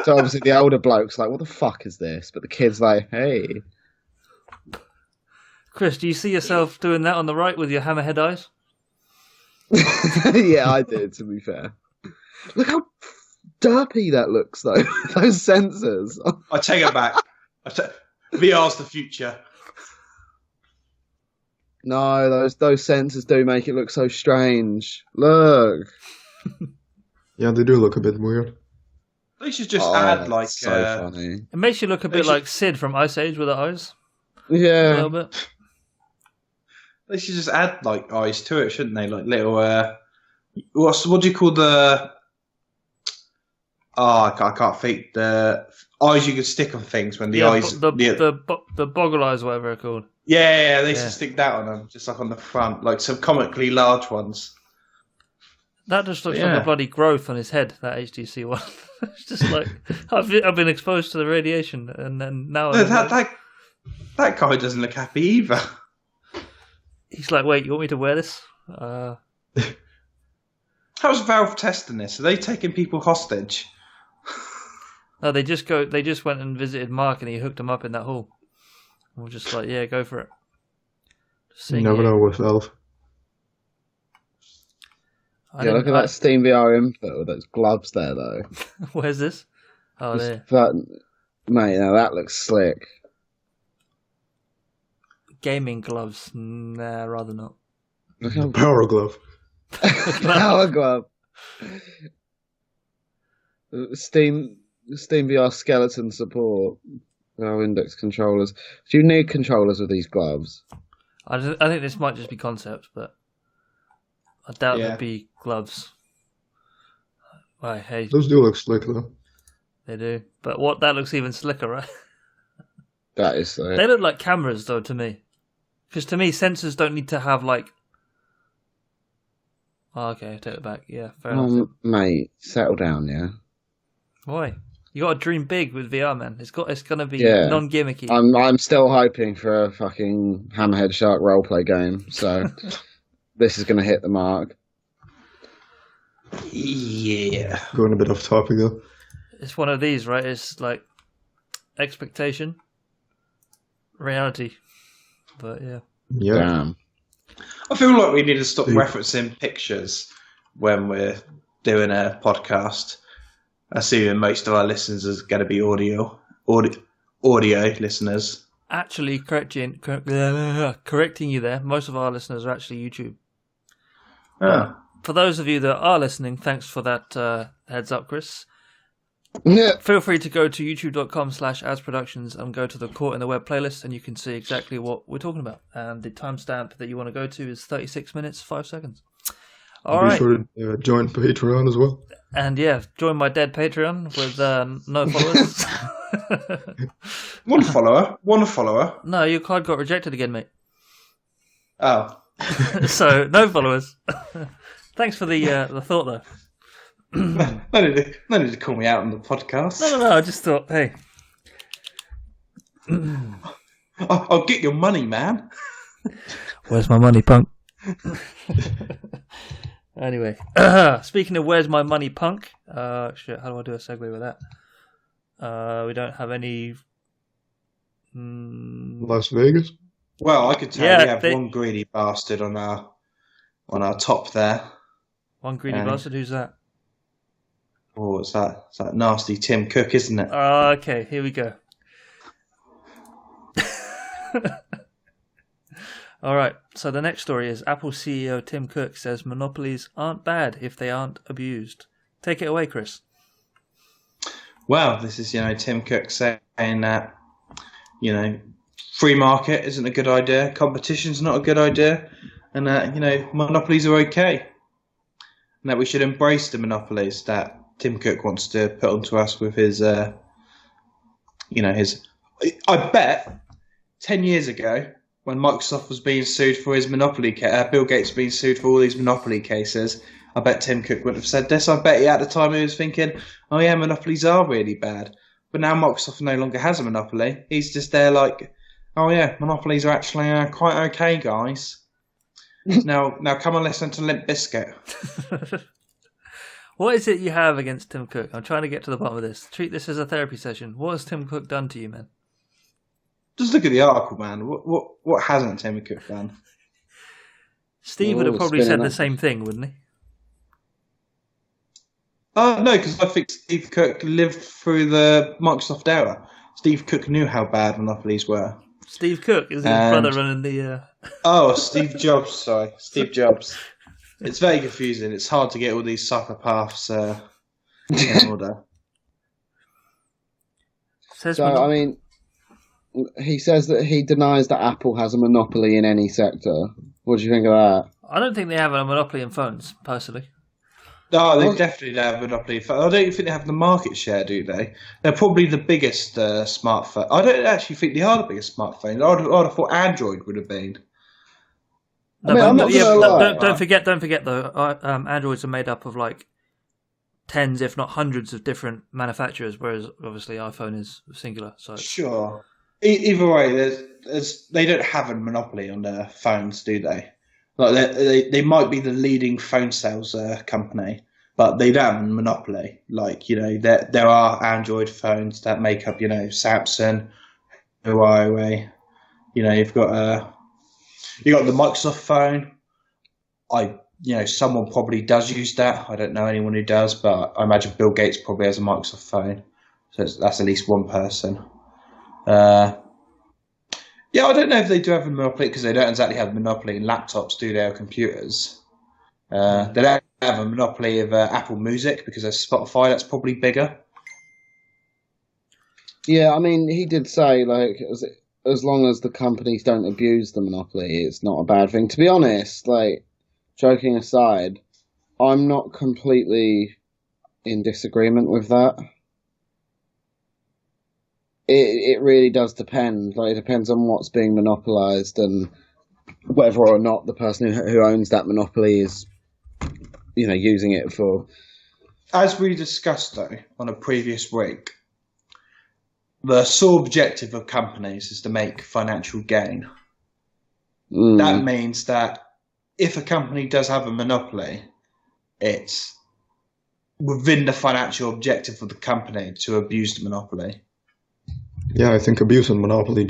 So obviously the older bloke's like, "What the fuck is this?" But the kid's like, "Hey." Chris, do you see yourself doing that on the right with your hammerhead eyes? Yeah, I did. To be fair. Look how derpy that looks, though. Those sensors. I take it back. VR's the future. No, those sensors do make it look so strange. Look. Yeah, they do look a bit weird. They should just add like. So funny. It makes you look a bit like Sid from Ice Age with the eyes. Yeah. A little bit. They should just add like eyes to it, shouldn't they? Like little. What do you call the? Oh, I can't think. The eyes you could stick on things when the eyes. The boggle eyes, whatever they're called. Yeah, they should stick that on them, just like on the front, like some comically large ones. That just looks like a bloody growth on his head. That HTC one. It's just like I've been exposed to the radiation, and then now that guy doesn't look happy either. He's like, "Wait, you want me to wear this?" How's Valve testing this? Are they taking people hostage? No, they just went and visited Mark, and he hooked them up in that hall. And we're just like, yeah, go for it. You never know with Valve. Look at that Steam VR input with those gloves there, though. Where's this? Oh, there. Mate, now that looks slick. Gaming gloves? Nah, rather not. Power glove. Power glove. Steam VR skeleton support. Our index controllers. Do you need controllers with these gloves? I think this might just be concept, but I doubt there'd be gloves. Right, hey. Those do look slick, though. They do. But that looks even slicker, right? That is slick. They look like cameras, though, to me. Because to me, sensors don't need to have, like... Oh, okay, I take it back. Yeah, fair enough. Mate, settle down, yeah? Why? You got to dream big with VR, man. It's going to be non-gimmicky. I'm still hoping for a fucking Hammerhead Shark roleplay game, so this is going to hit the mark. Yeah. Going a bit off topic, though. It's one of these, right? It's like expectation, reality. But yeah. Yeah. Damn. I feel like we need to stop referencing pictures when we're doing a podcast. Assuming most of our listeners are going to be audio listeners. Actually, correcting you there, most of our listeners are actually YouTube. For those of you that are listening, thanks for that heads up, Chris. Yeah. Feel free to go to youtube.com/adsproductions and go to the Court in the Web playlist, and you can see exactly what we're talking about. And the timestamp that you want to go to is 36 minutes, 5 seconds. All right. Be sure to join Patreon as well. And yeah, join my dead Patreon with no followers. One follower. No, your card got rejected again, mate. Oh. So, no followers. Thanks for the thought, though. No need to call me out on the podcast. No, I just thought, hey. I'll get your money, man. Where's my money, punk? Anyway, speaking of where's my money, punk? Shit, how do I do a segue with that? We don't have any. Las Vegas. Well, I could tell we have one greedy bastard on our top there. One greedy bastard. Who's that? Oh, it's that nasty Tim Cook, isn't it? Okay, here we go. All right. So the next story is Apple CEO Tim Cook says monopolies aren't bad if they aren't abused. Take it away, Chris. Well, this is, Tim Cook saying that, free market isn't a good idea, competition's not a good idea, and that, monopolies are okay. And that we should embrace the monopolies that Tim Cook wants to put onto us with his, I bet 10 years ago, when Microsoft was being sued for his monopoly, Bill Gates being sued for all these monopoly cases, I bet Tim Cook would have said this. I bet at the time he was thinking, oh yeah, monopolies are really bad. But now Microsoft no longer has a monopoly. He's just there like, oh yeah, monopolies are actually quite okay, guys. Now come and listen to Limp Bizkit. What is it you have against Tim Cook? I'm trying to get to the bottom of this. Treat this as a therapy session. What has Tim Cook done to you, man? Just look at the article, man. What hasn't Tim Cook done? Steve would have probably said the same thing, wouldn't he? No, because I think Steve Cook lived through the Microsoft era. Steve Cook knew how bad monopolies were. Steve Cook is his brother running the... Oh, Steve Jobs, sorry. Steve Jobs. It's very confusing. It's hard to get all these psychopaths in order. I mean, he says that he denies that Apple has a monopoly in any sector. What do you think of that? I don't think they have a monopoly in phones, personally. No, they definitely don't have a monopoly. I don't think they have the market share, do they? They're probably the biggest smartphone. I don't actually think they are the biggest smartphone. I'd have thought Android would have been. No, don't forget though. Androids are made up of like tens, if not hundreds, of different manufacturers, whereas obviously iPhone is singular. So sure. Either way, they don't have a monopoly on their phones, do they? Like they might be the leading phone sales company, but they don't have a monopoly. Like there are Android phones that make up Samsung, Huawei. You've got the Microsoft phone. Someone probably does use that. I don't know anyone who does, but I imagine Bill Gates probably has a Microsoft phone. So that's at least one person. Yeah, I don't know if they do have a monopoly because they don't exactly have a monopoly in laptops, do they, or computers? They don't have a monopoly of Apple Music because there's Spotify. That's probably bigger. Yeah, I mean, he did say, like, as long as the companies don't abuse the monopoly, it's not a bad thing. To be honest, like, joking aside, I'm not completely in disagreement with that. It really does depend. Like, it depends on what's being monopolised and whether or not the person who owns that monopoly is, using it for... As we discussed, though, on a previous week, the sole objective of companies is to make financial gain. That means that if a company does have a monopoly, it's within the financial objective of the company to abuse the monopoly. Yeah, I think abuse and monopoly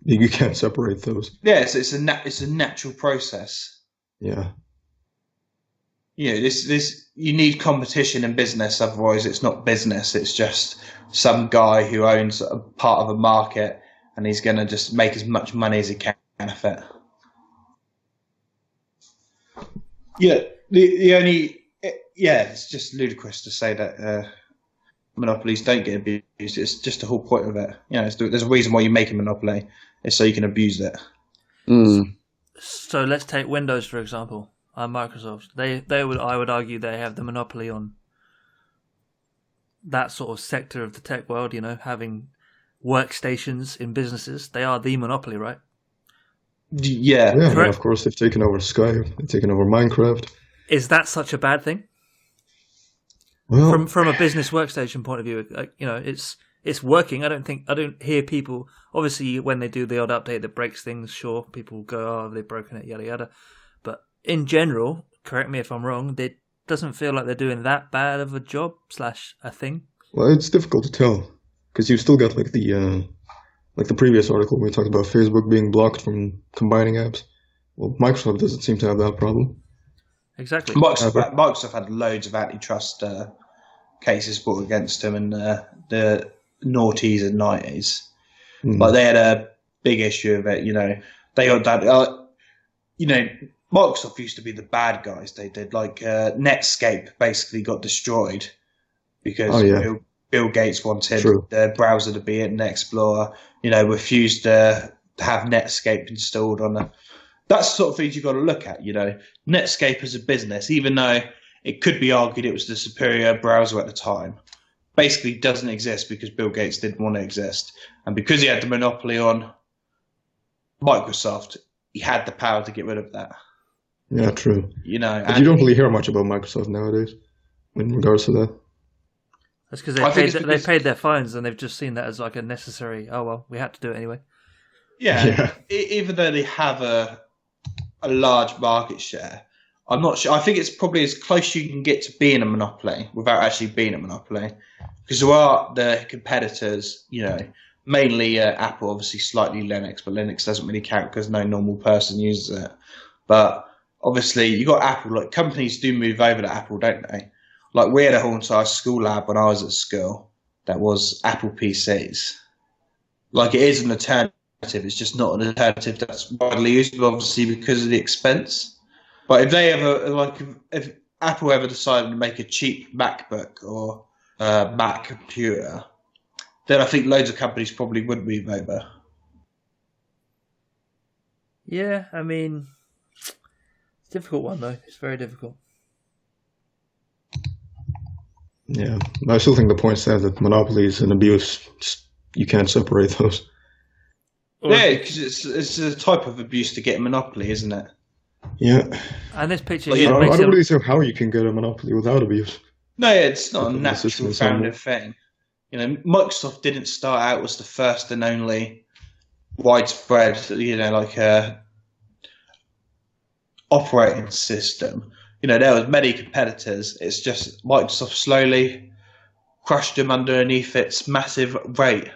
you can't separate those. Yes, it's a natural process. Yeah. This you need competition in business, otherwise it's not business. It's just some guy who owns a part of a market and he's going to just make as much money as he can off it. Yeah, it's just ludicrous to say that monopolies don't get abused. It's just the whole point of it. There's a reason why you make a monopoly. It's so you can abuse it. So let's take Windows for example. Microsoft. I would argue they have the monopoly on that sort of sector of the tech world. Having workstations in businesses. They are the monopoly, right? Yeah. Yeah, and of course they've taken over Skype. They've taken over Minecraft. Is that such a bad thing? Well, from a business workstation point of view, it's working. I don't hear people. Obviously, when they do the odd update that breaks things, sure, people go, "Oh, they've broken it," yada yada. But in general, correct me if I'm wrong. It doesn't feel like they're doing that bad of a job / a thing. Well, it's difficult to tell because you've still got like the previous article where we talked about Facebook being blocked from combining apps. Well, Microsoft doesn't seem to have that problem. Exactly. Microsoft had loads of antitrust cases brought against them in the noughties and 90s. Like they had a big issue of it. They got that. Microsoft used to be the bad guys. They did Netscape basically got destroyed because Bill Gates wanted the browser to be Internet Explorer. Refused to have Netscape installed on the. That's the sort of things you've got to look at. Netscape as a business, even though it could be argued it was the superior browser at the time, basically doesn't exist because Bill Gates didn't want to exist. And because he had the monopoly on Microsoft, he had the power to get rid of that. Yeah, true. But you don't really hear much about Microsoft nowadays in regards to that. That's because they paid their fines and they've just seen that as like a necessary, oh, well, we had to do it anyway. Yeah. Even though they have a large market share, I'm not sure. I think it's probably as close you can get to being a monopoly without actually being a monopoly. Because there are the competitors, mainly Apple, obviously slightly Linux, but Linux doesn't really count because no normal person uses it. But obviously you got Apple, like companies do move over to Apple, don't they? Like we had a whole entire school lab when I was at school that was Apple PCs. Like it is an alternative, it's just not an alternative that's widely used, obviously because of the expense. But if they ever, if Apple ever decided to make a cheap MacBook or Mac computer, then I think loads of companies probably would move over. Yeah, I mean, it's a difficult one though. It's very difficult. Yeah, I still think the point stands that monopoly is an abuse. You can't separate those. Yeah, because it's a type of abuse to get a monopoly, isn't it? Yeah. And this picture I don't really see how you can get a monopoly without abuse. No, it's not a natural founded thing. Microsoft didn't start out as the first and only widespread, operating system. There was many competitors. It's just Microsoft slowly crushed them underneath its massive weight.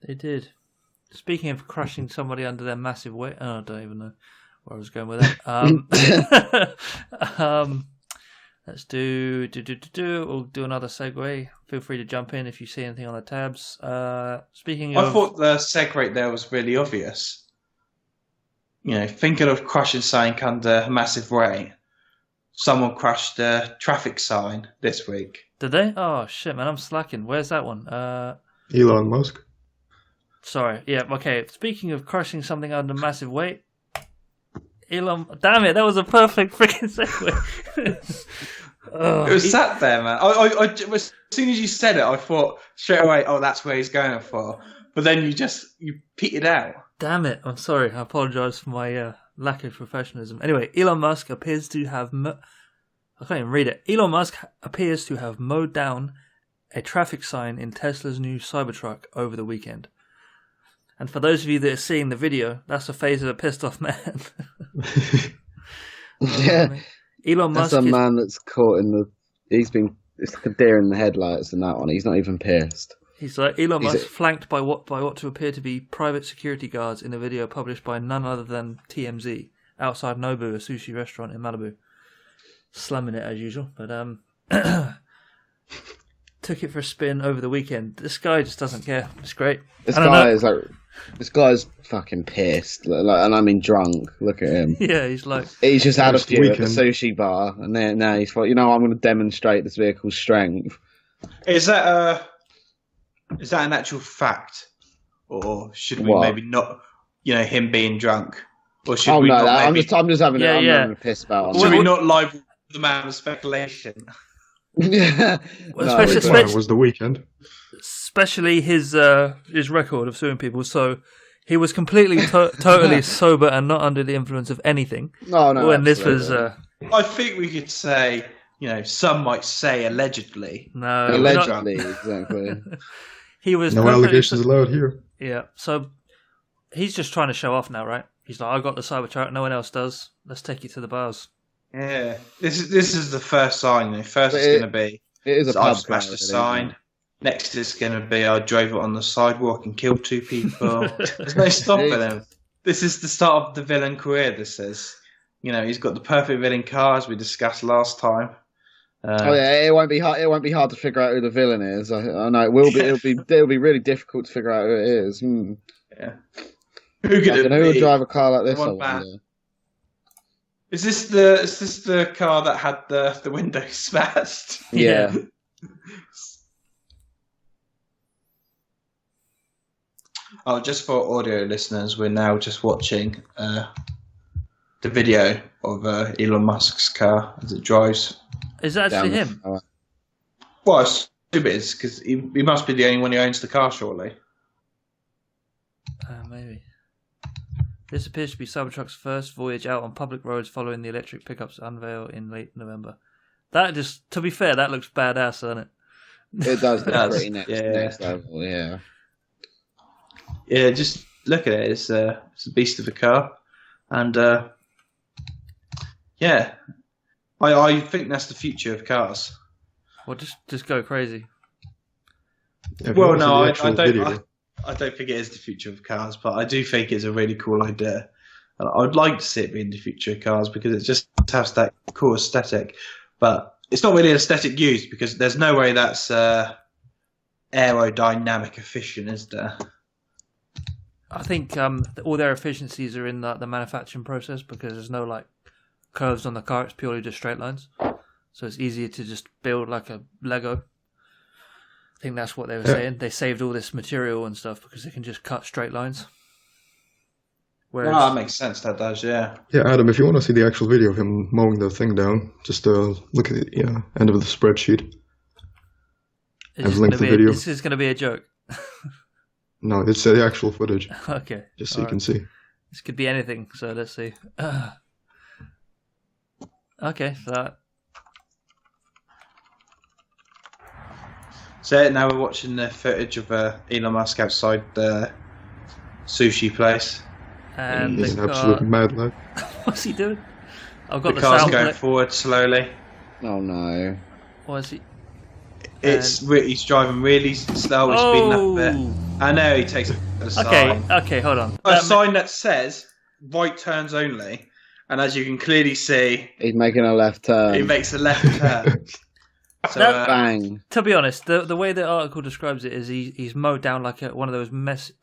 They did. Speaking of crushing somebody under their massive weight, I don't even know where I was going with that. Let's do. We'll do another segue. Feel free to jump in if you see anything on the tabs. I thought the segue there was really obvious. Thinking of crushing something under massive weight. Someone crushed a traffic sign this week. Did they? Oh shit, man! I'm slacking. Where's that one? Elon Musk. Sorry. Yeah. Okay. Speaking of crushing something under massive weight, Elon. Damn it! That was a perfect freaking segue. It was sat there, man. I as soon as you said it, I thought straight away, oh, that's where he's going for. But then you petered out. Damn it! I'm sorry. I apologise for my lack of professionalism. Anyway, Elon Musk appears to have. I can't even read it. Elon Musk appears to have mowed down a traffic sign in Tesla's new Cybertruck over the weekend. And for those of you that are seeing the video, that's the face of a pissed off man. Yeah. Elon Musk. That's a man that's caught in the. It's like a deer in the headlights in that one. He's not even pissed. He's like Elon Musk flanked by what to appear to be private security guards in a video published by none other than TMZ outside Nobu, a sushi restaurant in Malibu. Slumming it as usual, but took it for a spin over the weekend. This guy just doesn't care. It's great. This guy's fucking pissed, and I mean drunk. Look at him. Yeah, he's just had a few at the sushi bar, and then now he's like, I'm going to demonstrate this vehicle's strength. Is that an actual fact, or should we maybe not? Him being drunk, or should we not? I'm just having a piss about. Should we not libel the man of speculation? Yeah, it was the weekend. Especially his record of suing people. So he was completely totally sober and not under the influence of anything. No. When this was, I think we could say, some might say allegedly. No, allegedly, exactly. He was no allegations allowed here. Yeah, so he's just trying to show off now, right? He's like, I got the Cybertruck, no one else does. Let's take you to the bars. Yeah, this is the first sign. First, it's going to be. It is a pub. I've smashed the sign. Next, it's going to be I drove it on the sidewalk and killed 2 people. There's no stopping him. This is the start of the villain career. This is, he's got the perfect villain car, as we discussed last time. It won't be hard. It won't be hard to figure out who the villain is. I know it will be. It'll be really difficult to figure out who it is. Yeah. Who could it Who would be? drive a car like this? I One man. wonder. Is this the car that had the windows smashed? Yeah. Oh, just for audio listeners, we're now just watching the video of Elon Musk's car as it drives. Is that actually Down the him? floor. Well, I assume it is, because he must be the only one who owns the car, surely. Maybe. This appears to be Cybertruck's first voyage out on public roads following the electric pickups unveil in late November. That just, to be fair, that looks badass, doesn't it? It does look does, pretty next level, yeah. Yeah, just look at it. It's a beast of a car. And, yeah. I think that's the future of cars. Well, just go crazy. Have you Well, watched no, the I actual don't. video? I don't think it is the future of cars, but I do think it's a really cool idea. And I would like to see it being the future of cars because it just has that cool aesthetic. But it's not really an aesthetic use because there's no way that's aerodynamic efficient, is there? I think all their efficiencies are in the manufacturing process because there's no like curves on the car. It's purely just straight lines. So it's easier to just build like a Lego. I think that's what they were saying. They saved all this material and stuff because they can just cut straight lines. Whereas, that makes sense. That does, yeah. Yeah, Adam, if you want to see the actual video of him mowing the thing down, just look at the end of the spreadsheet. I've linked the video. This is going to be a joke. No, it's the actual footage, Okay. just so you can see. This could be anything, so let's see. Okay, so So now we're watching the footage of Elon Musk outside the sushi place. and He's the an absolute car, mad lad. what's he doing? I've got The the car's sound. going forward slowly. Oh no. What is he? He's driving really slow. He's speeding up a bit. I know he takes a sign. Okay, hold on. A sign that says right turns only, and as you can clearly see, He's making a left turn. he makes a left turn. So, Bang. To be honest, the way the article describes it is he's mowed down like one of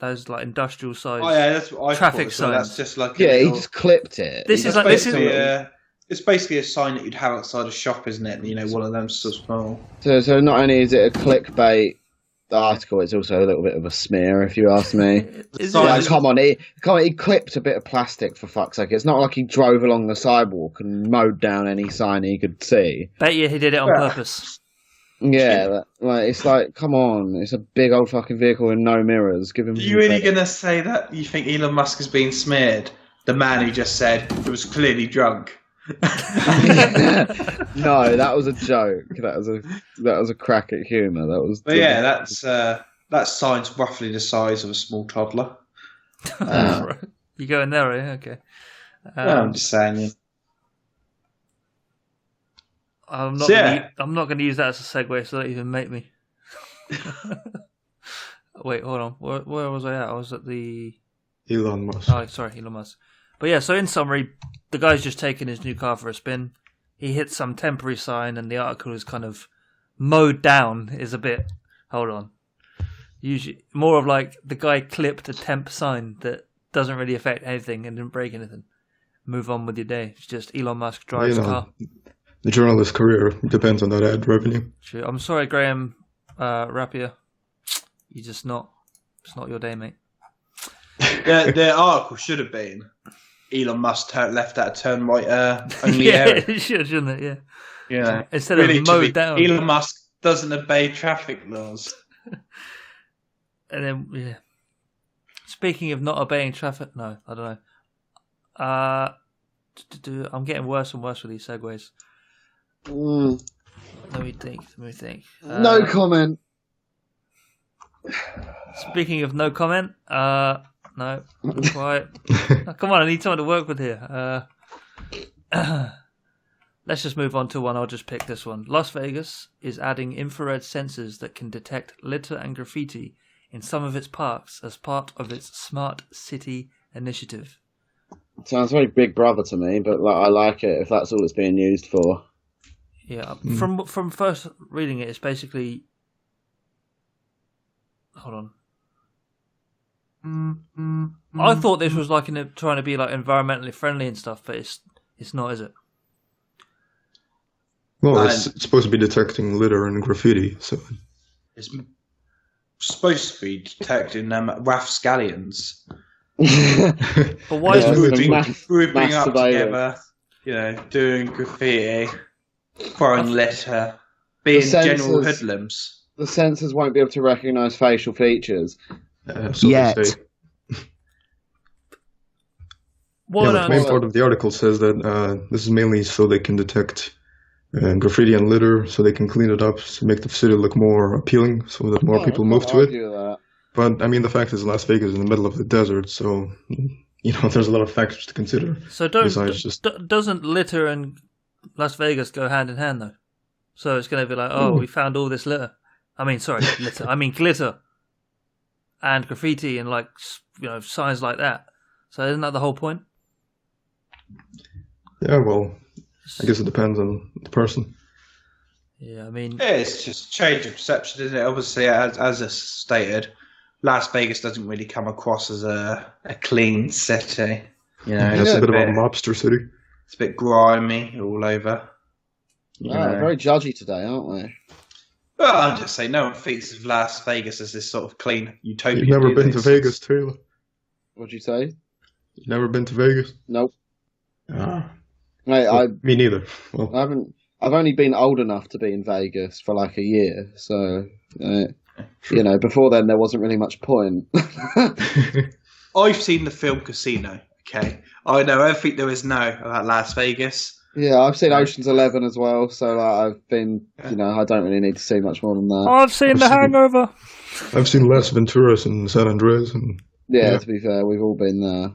those like industrial size. oh yeah, that's what I Traffic thought. So that's signs. just like Yeah, a he little, just clipped it. This He is just like- this is- basically it's basically a sign that you'd have outside a shop, isn't it? You know, one of them so small. So not only is it a clickbait article, it's also a little bit of a smear, if you ask me. Is Sorry, Yeah, it? come on, he clipped a bit of plastic for fuck's sake. It's not like he drove along the sidewalk and mowed down any sign he could see. Bet you he did it on Yeah. purpose. Yeah, it's like, come on, it's a big old fucking vehicle with no mirrors. Give him. Are some you really credit. gonna say that you think Elon Musk has been smeared? The man who just said he was clearly drunk. No, that was a joke. That was a crack at humour. That was. But yeah, that sign's roughly the size of a small toddler. You go in there, eh? Okay. Well, I'm just saying. Yeah. I'm not. So, yeah. I'm not going to use that as a segue, so don't even make me. Wait, hold on. Where was I at? I was at the. Elon Musk. Oh, sorry, Elon Musk. But yeah, so in summary, the guy's just taking his new car for a spin. He hits some temporary sign, and the article is kind of mowed down. Is a bit. Hold on. Usually, more of like the guy clipped a temp sign that doesn't really affect anything and didn't break anything. Move on with your day. It's just Elon Musk drives a car. The journalist's career depends on that ad revenue. True. I'm sorry, Graham Rapier. You just not. It's not your day, mate. The article should have been Elon Musk left at a turn right only Yeah, area. it should, shouldn't it? Yeah. Yeah. Instead Really, of should mowed be, down. Elon Musk doesn't obey traffic laws. And then, yeah. Speaking of not obeying traffic, no, I don't know. I'm getting worse and worse with these segues. Let me think. No comment. Speaking of no comment, no, be quiet. Oh, come on, I need someone to work with here. Let's just move on to one. I'll just pick this one. Las Vegas is adding infrared sensors that can detect litter and graffiti in some of its parks as part of its smart city initiative. Sounds very Big Brother to me, but I like it if that's all it's being used for. Yeah, from first reading it, it's basically. Hold on. I thought this was like trying to be like environmentally friendly and stuff, but it's not, is it? Well, it's supposed to be detecting litter and graffiti, so it's supposed to be detecting rapscallions. But why is grouping up together, doing graffiti, throwing litter, being general hoodlums? The sensors won't be able to recognise facial features yet. The main part of the article says that this is mainly so they can detect graffiti and litter, so they can clean it up to make the city look more appealing, so that more people move to it. That. But I mean, the fact is, Las Vegas is in the middle of the desert, so there's a lot of factors to consider. So doesn't litter and Las Vegas go hand in hand though? So it's going to be like, we found all this litter. I mean, sorry, litter. I mean glitter and graffiti and signs like that. So isn't that the whole point? Yeah, well, I guess it depends on the person. Yeah, I mean... Yeah, it's just change of perception, isn't it? Obviously, as I stated, Las Vegas doesn't really come across as a clean city. It's a bit of a mobster city. It's a bit grimy all over. Very judgy today, aren't we? Well, I'll just say, no one thinks of Las Vegas as this sort of clean utopia. You've never been to Vegas, Taylor? What'd you say? You've never been to Vegas? Nope. Mate, me neither. Well, I've only been old enough to be in Vegas for like a year, so before then there wasn't really much point. I've seen the film Casino. Okay, I know everything there is to know about Las Vegas. Yeah, I've seen Ocean's 11 as well, so I've been, I don't really need to see much more than that. I've seen The Hangover. I've seen Las Venturas and San Andreas, and to be fair, we've all been there.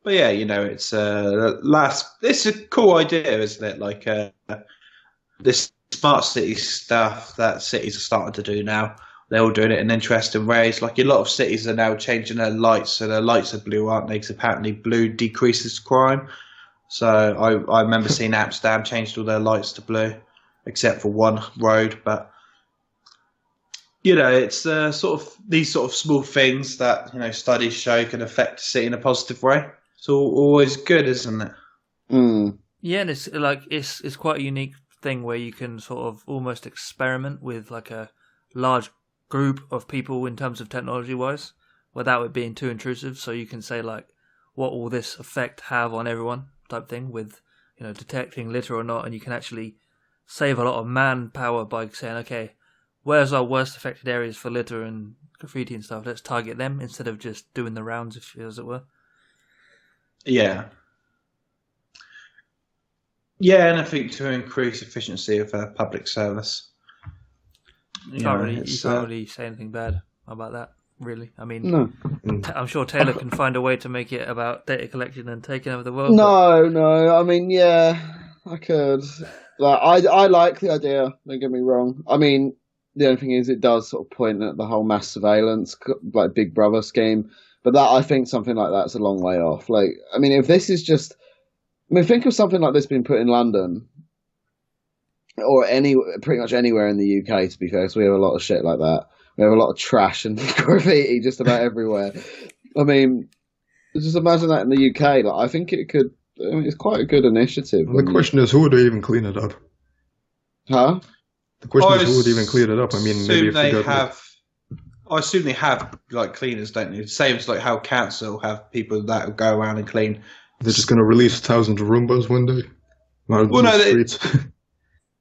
But yeah, it's it's a cool idea, isn't it? Like this smart city stuff that cities are starting to do now. They're all doing it in interesting ways. Like a lot of cities are now changing their lights, so their lights are blue, aren't they? Because apparently blue decreases crime. So I remember seeing Amsterdam changed all their lights to blue, except for one road. But it's sort of these sort of small things that studies show can affect a city in a positive way. It's always good, isn't it? Mm. Yeah, and it's quite a unique thing where you can sort of almost experiment with like a large group of people in terms of technology wise, without it being too intrusive. So you can say like, what will this effect have on everyone type thing with detecting litter or not, and you can actually save a lot of manpower by saying, okay, where's our worst affected areas for litter and graffiti and stuff? Let's target them instead of just doing the rounds, as it were. Yeah. Yeah, and I think to increase efficiency of public service. You can't really say anything bad about that, really. I mean, no. I'm sure Taylor can find a way to make it about data collection and taking over the world. No. I mean, yeah, I could. I like the idea, don't get me wrong. I mean, the only thing is it does sort of point at the whole mass surveillance, like Big Brother scheme. But I think something like that's a long way off. Like, I mean, if this is just... think of something like this being put in London or pretty much anywhere in the UK, to be fair, because we have a lot of shit like that. We have a lot of trash and graffiti just about everywhere. I mean, just imagine that in the UK. Like, I think it could... it's quite a good initiative. Well, the question is, who would even clean it up? Huh? The question is, who would even clean it up? I mean, maybe if they have... I assume they have like cleaners, don't they? Same as like how council have people that will go around and clean. They're just going to release thousands of Roombas one day.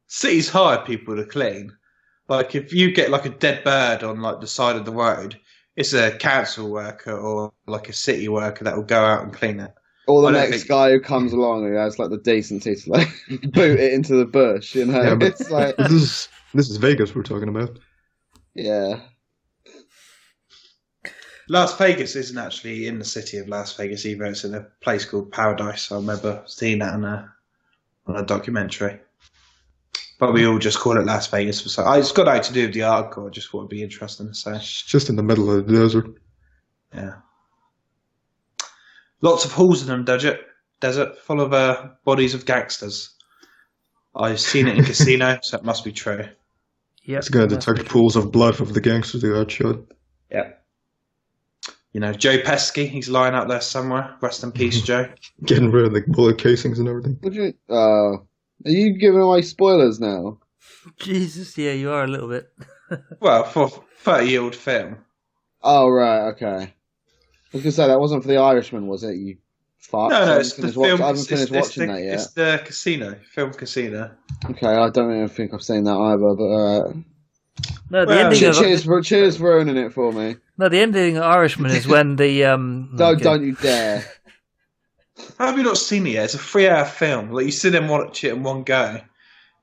Cities hire people to clean. Like if you get like a dead bird on like the side of the road, it's a council worker or like a city worker that will go out and clean it. Or the next guy who comes along who has like the decency to like boot it into the bush, Yeah, but it's like this is Vegas we're talking about. Yeah. Las Vegas isn't actually in the city of Las Vegas either. It's in a place called Paradise. I remember seeing that on a documentary. But we all just call it Las Vegas. It's got nothing to do with the article. I just thought it'd be interesting to say. It's just in the middle of the desert. Yeah. Lots of holes in them, desert full of bodies of gangsters. I've seen it in Casino, so it must be true. Yeah, it's going to detect pools of blood of the gangsters they got shot. Yeah. Joe Pesci, he's lying out there somewhere. Rest in peace, Joe. Getting rid of the bullet casings and everything. Are you giving away spoilers now? Jesus, yeah, you are a little bit. Well, for a 30-year-old film. Oh, right, okay. I was going to say, that wasn't for The Irishman, was it? You fart. No, it's the film. I haven't finished watching that yet. It's the film Casino. Okay, I don't even think I've seen that either, but alright. No, the ending Cheers for ruining it for me. No, the ending of Irishman is when the Don't you dare. How have you not seen it yet? It's a 3-hour film. Like, you sit and watch it in one go.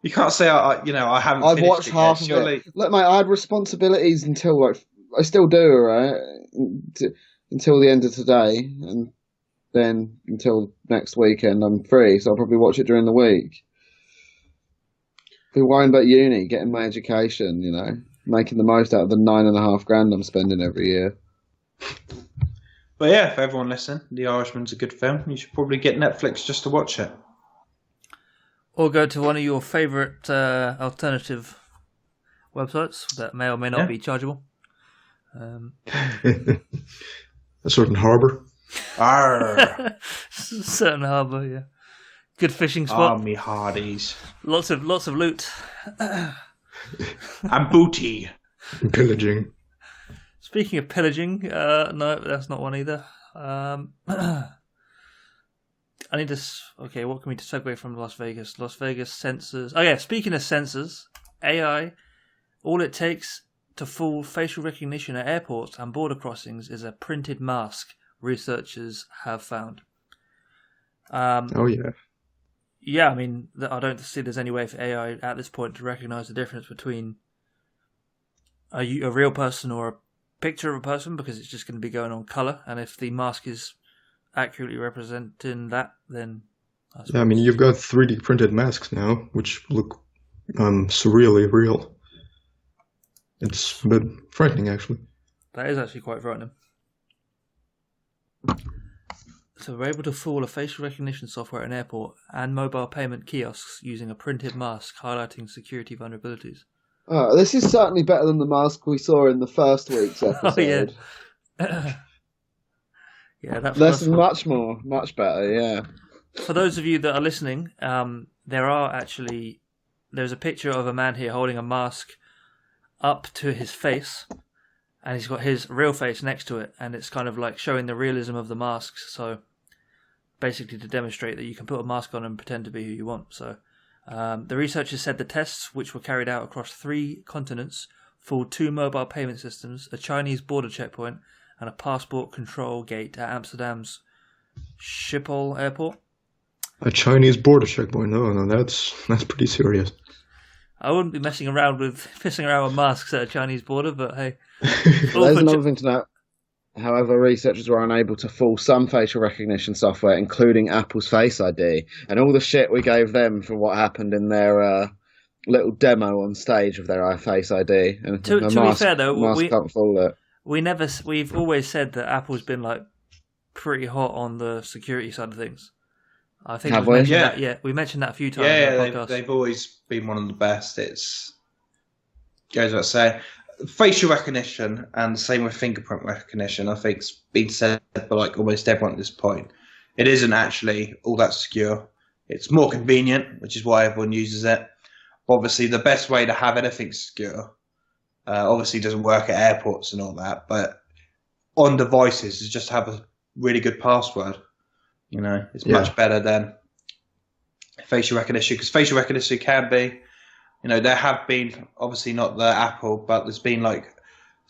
You can't say I haven't. I've watched half of Surely... it. Look, mate, I had responsibilities until I still do, right? Until the end of today, and then until next weekend, I'm free. So I'll probably watch it during the week. Be worrying about uni, getting my education, making the most out of the $9,500 I'm spending every year. But yeah, if everyone listen, The Irishman's a good film. You should probably get Netflix just to watch it. Or go to one of your favourite alternative websites that may or may not be chargeable. A certain harbour. Certain harbour, yeah. Good fishing spot. Army Hardies. Lots of loot. And booty. Pillaging. Speaking of pillaging, no, that's not one either. I need to. Okay, what can we segue from Las Vegas? Las Vegas sensors. Oh yeah, speaking of sensors, AI. All it takes to fool facial recognition at airports and border crossings is a printed mask. Researchers have found. Oh yeah. Yeah, I mean, I don't see there's any way for AI at this point to recognise the difference between a real person or a picture of a person, because it's just going to be going on colour, and if the mask is accurately representing that, then I mean, you've got 3D printed masks now, which look surreally real. It's a bit frightening, actually. That is actually quite frightening. So we're able to fool a facial recognition software at an airport and mobile payment kiosks using a printed mask, highlighting security vulnerabilities. Oh, this is certainly better than the mask we saw in the first week's episode. Oh, yeah. Yeah, that's much better, yeah. For those of you that are listening, there's a picture of a man here holding a mask up to his face, and he's got his real face next to it, and it's kind of like showing the realism of the masks. So basically to demonstrate that you can put a mask on and pretend to be who you want. So the researchers said the tests, which were carried out across 3 continents, fooled 2 mobile payment systems, a Chinese border checkpoint, and a passport control gate at Amsterdam's Schiphol airport. A Chinese border checkpoint? No, that's pretty serious. I wouldn't be messing around with masks at a Chinese border, but hey. There's another thing to note. However, researchers were unable to fool some facial recognition software, including Apple's Face ID, and all the shit we gave them for what happened in their little demo on stage of their Face ID. And to be fair, though, we can't fool it. We've always said that Apple's been like pretty hot on the security side of things. I think we mentioned that a few times. Yeah, they've always been one of the best. It's goes without saying. Facial recognition and the same with fingerprint recognition, I think, has been said by like almost everyone at this point. It isn't actually all that secure. It's more convenient, which is why everyone uses it. But obviously, the best way to have anything secure, obviously doesn't work at airports and all that, but on devices is just have a really good password. It's much better than facial recognition, because facial recognition can be, there have been, obviously not the Apple, but there's been like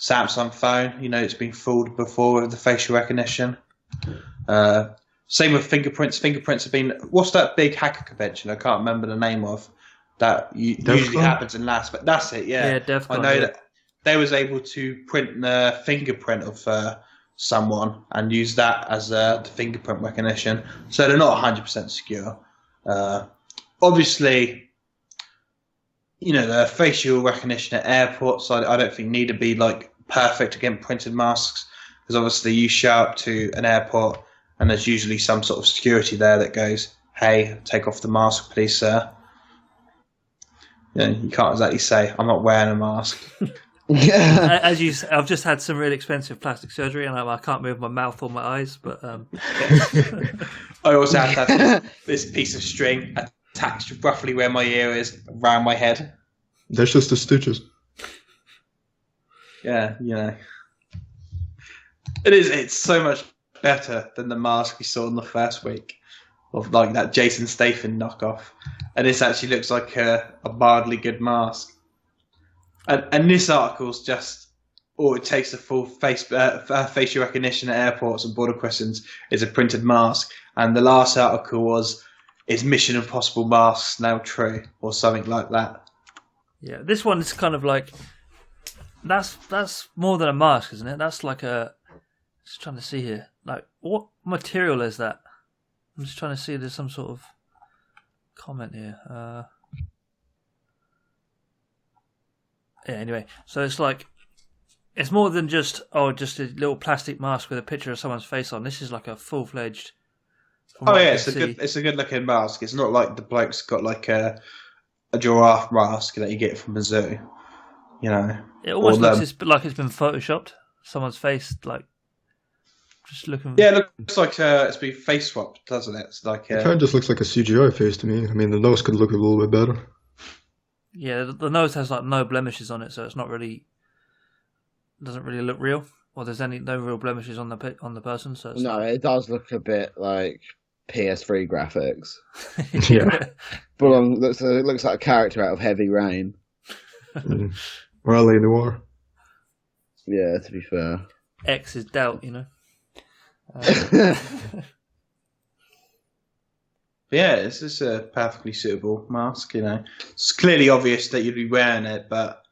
Samsung phone, it's been fooled before with the facial recognition. Same with fingerprints. Fingerprints have been, what's that big hacker convention? I can't remember the name of that. Usually happens in Las Vegas. That's it, yeah. Yeah, DEFCON. I know that they was able to print the fingerprint of someone and use that as the fingerprint recognition. So they're not 100% secure. Obviously, the facial recognition at airports, I don't think need to be like perfect against printed masks, because obviously you show up to an airport and there's usually some sort of security there that goes, "Hey, take off the mask, please, sir." You can't exactly say, "I'm not wearing a mask." Yeah. As you, I've just had some really expensive plastic surgery, and I can't move my mouth or my eyes. But I also had to have this piece of string attached roughly where my ear is around my head. That's just the stitches. Yeah, it is. It's so much better than the mask we saw in the first week of like that Jason Statham knockoff, and this actually looks like a mildly good mask. And this article's just, it takes a full facial recognition at airports and border crossings is a printed mask, and the last article was, is Mission Impossible masks now true, or something like that. yeah, this one is kind of like that's more than a mask, isn't it? That's like just trying to see here. Like, what material is that? I'm just trying to see. There's some sort of comment here. Yeah. Anyway, so it's like it's more than just a little plastic mask with a picture of someone's face on. This is like a full-fledged. Oh yeah, it's a good looking mask. It's not like the bloke's got like a giraffe mask that you get from a zoo. It almost looks like it's been photoshopped. Someone's face, like, just looking. Yeah, it looks like it's been face swapped, doesn't it? It's like It kind of just looks like a CGI face to me. I mean, the nose could look a little bit better. Yeah, the nose has like no blemishes on it, so it's not really doesn't really look real. Or there's no real blemishes on the person. So No, it does look a bit like PS3 graphics. Yeah. But it looks like a character out of Heavy Rain. Or LA Noir. Yeah, to be fair. X is doubt, Yeah, this is a perfectly suitable mask. It's clearly obvious that you'd be wearing it, but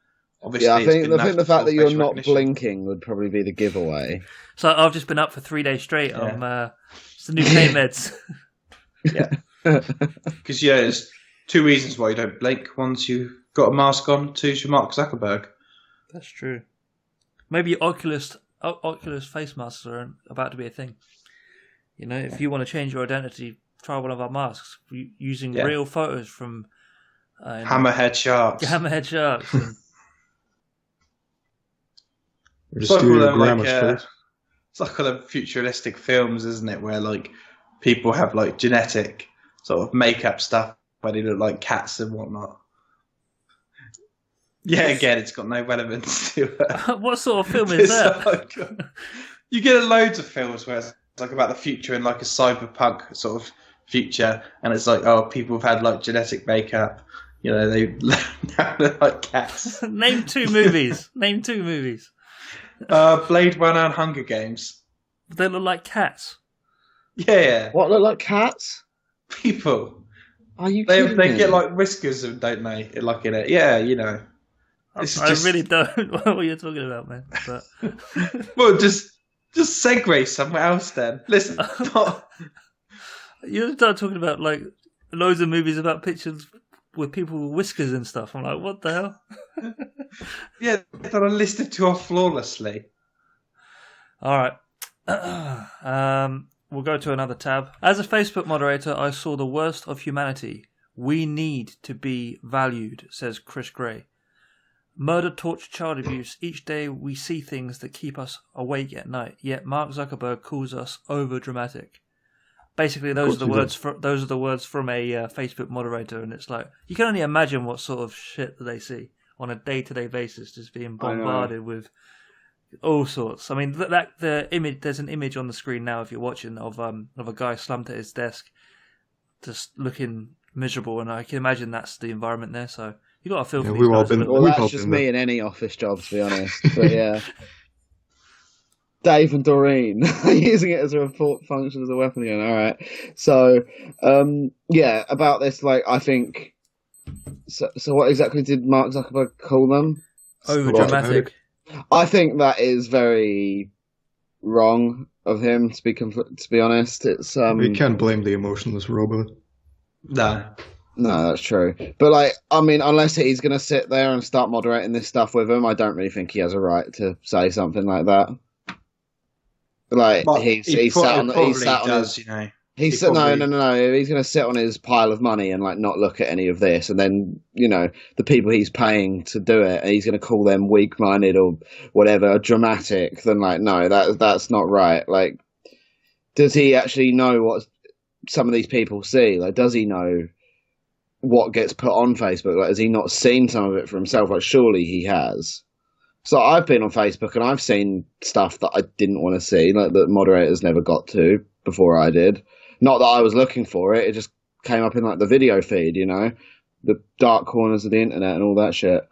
obviously, yeah, I think the fact that you're facial not recognition. blinking would probably be the giveaway. So I've just been up for 3 days straight. Yeah. It's the new pain meds. Yeah, because there's two reasons why you don't blink. One's you've got a mask on. Two's you're Mark Zuckerberg. That's true. Maybe Oculus face masks are about to be a thing. If you want to change your identity, try one of our masks using real photos from Hammerhead sharks. Hammerhead sharks. Just do your grandma's face. It's like all the futuristic films, isn't it? Where like people have like genetic sort of makeup stuff where they look like cats and whatnot. Yeah, again, it's got no relevance to it. What sort of film is that? You get loads of films where it's like about the future in like a cyberpunk sort of future, and it's like, oh, people have had like genetic makeup. They now look like cats. Name two movies. Blade Runner and Hunger Games. They look like cats. Yeah. What, look like cats? People. Are you They kidding me? get like whiskers, don't they? Like in it. Yeah, I really don't know what you're talking about, man. But well, just segue somewhere else then. Listen, you start talking about like loads of movies about pictures with people with whiskers and stuff. I'm like, what the hell? Yeah, that are listed to off flawlessly. All right. We'll go to another tab. As a Facebook moderator, I saw the worst of humanity. We need to be valued, says Chris Gray. Murder, torture, child abuse. Each day we see things that keep us awake at night. Yet Mark Zuckerberg calls us over dramatic. Basically, those are the words from a Facebook moderator, and it's like you can only imagine what sort of shit that they see on a day-to-day basis, just being bombarded with all sorts. I mean, the image. There's an image on the screen now, if you're watching, of a guy slumped at his desk, just looking miserable, and I can imagine that's the environment there. So you got to feel for these guys a little Well, bit. that's just me in any office job, to be honest. But yeah. Dave and Doreen using it as a report function as a weapon again. All right. So, about this, like, I think. So what exactly did Mark Zuckerberg call them? Over dramatic. I think that is very wrong of him. To be honest, it's We can't blame the emotionless robot. No, that's true. But like, I mean, unless he's going to sit there and start moderating this stuff with him, I don't really think he has a right to say something like that. Like but he's he sat on probably he's sat on does, his, He's probably- no. He's going to sit on his pile of money and like not look at any of this, and then the people he's paying to do it, and he's going to call them weak-minded or whatever, dramatic. Then like, no, that's not right. Like, does he actually know what some of these people see? Like, does he know what gets put on Facebook? Like, has he not seen some of it for himself? Like, surely he has. So I've been on Facebook and I've seen stuff that I didn't want to see, like that moderators never got to before I did. Not that I was looking for it; it just came up in like the video feed, the dark corners of the internet and all that shit.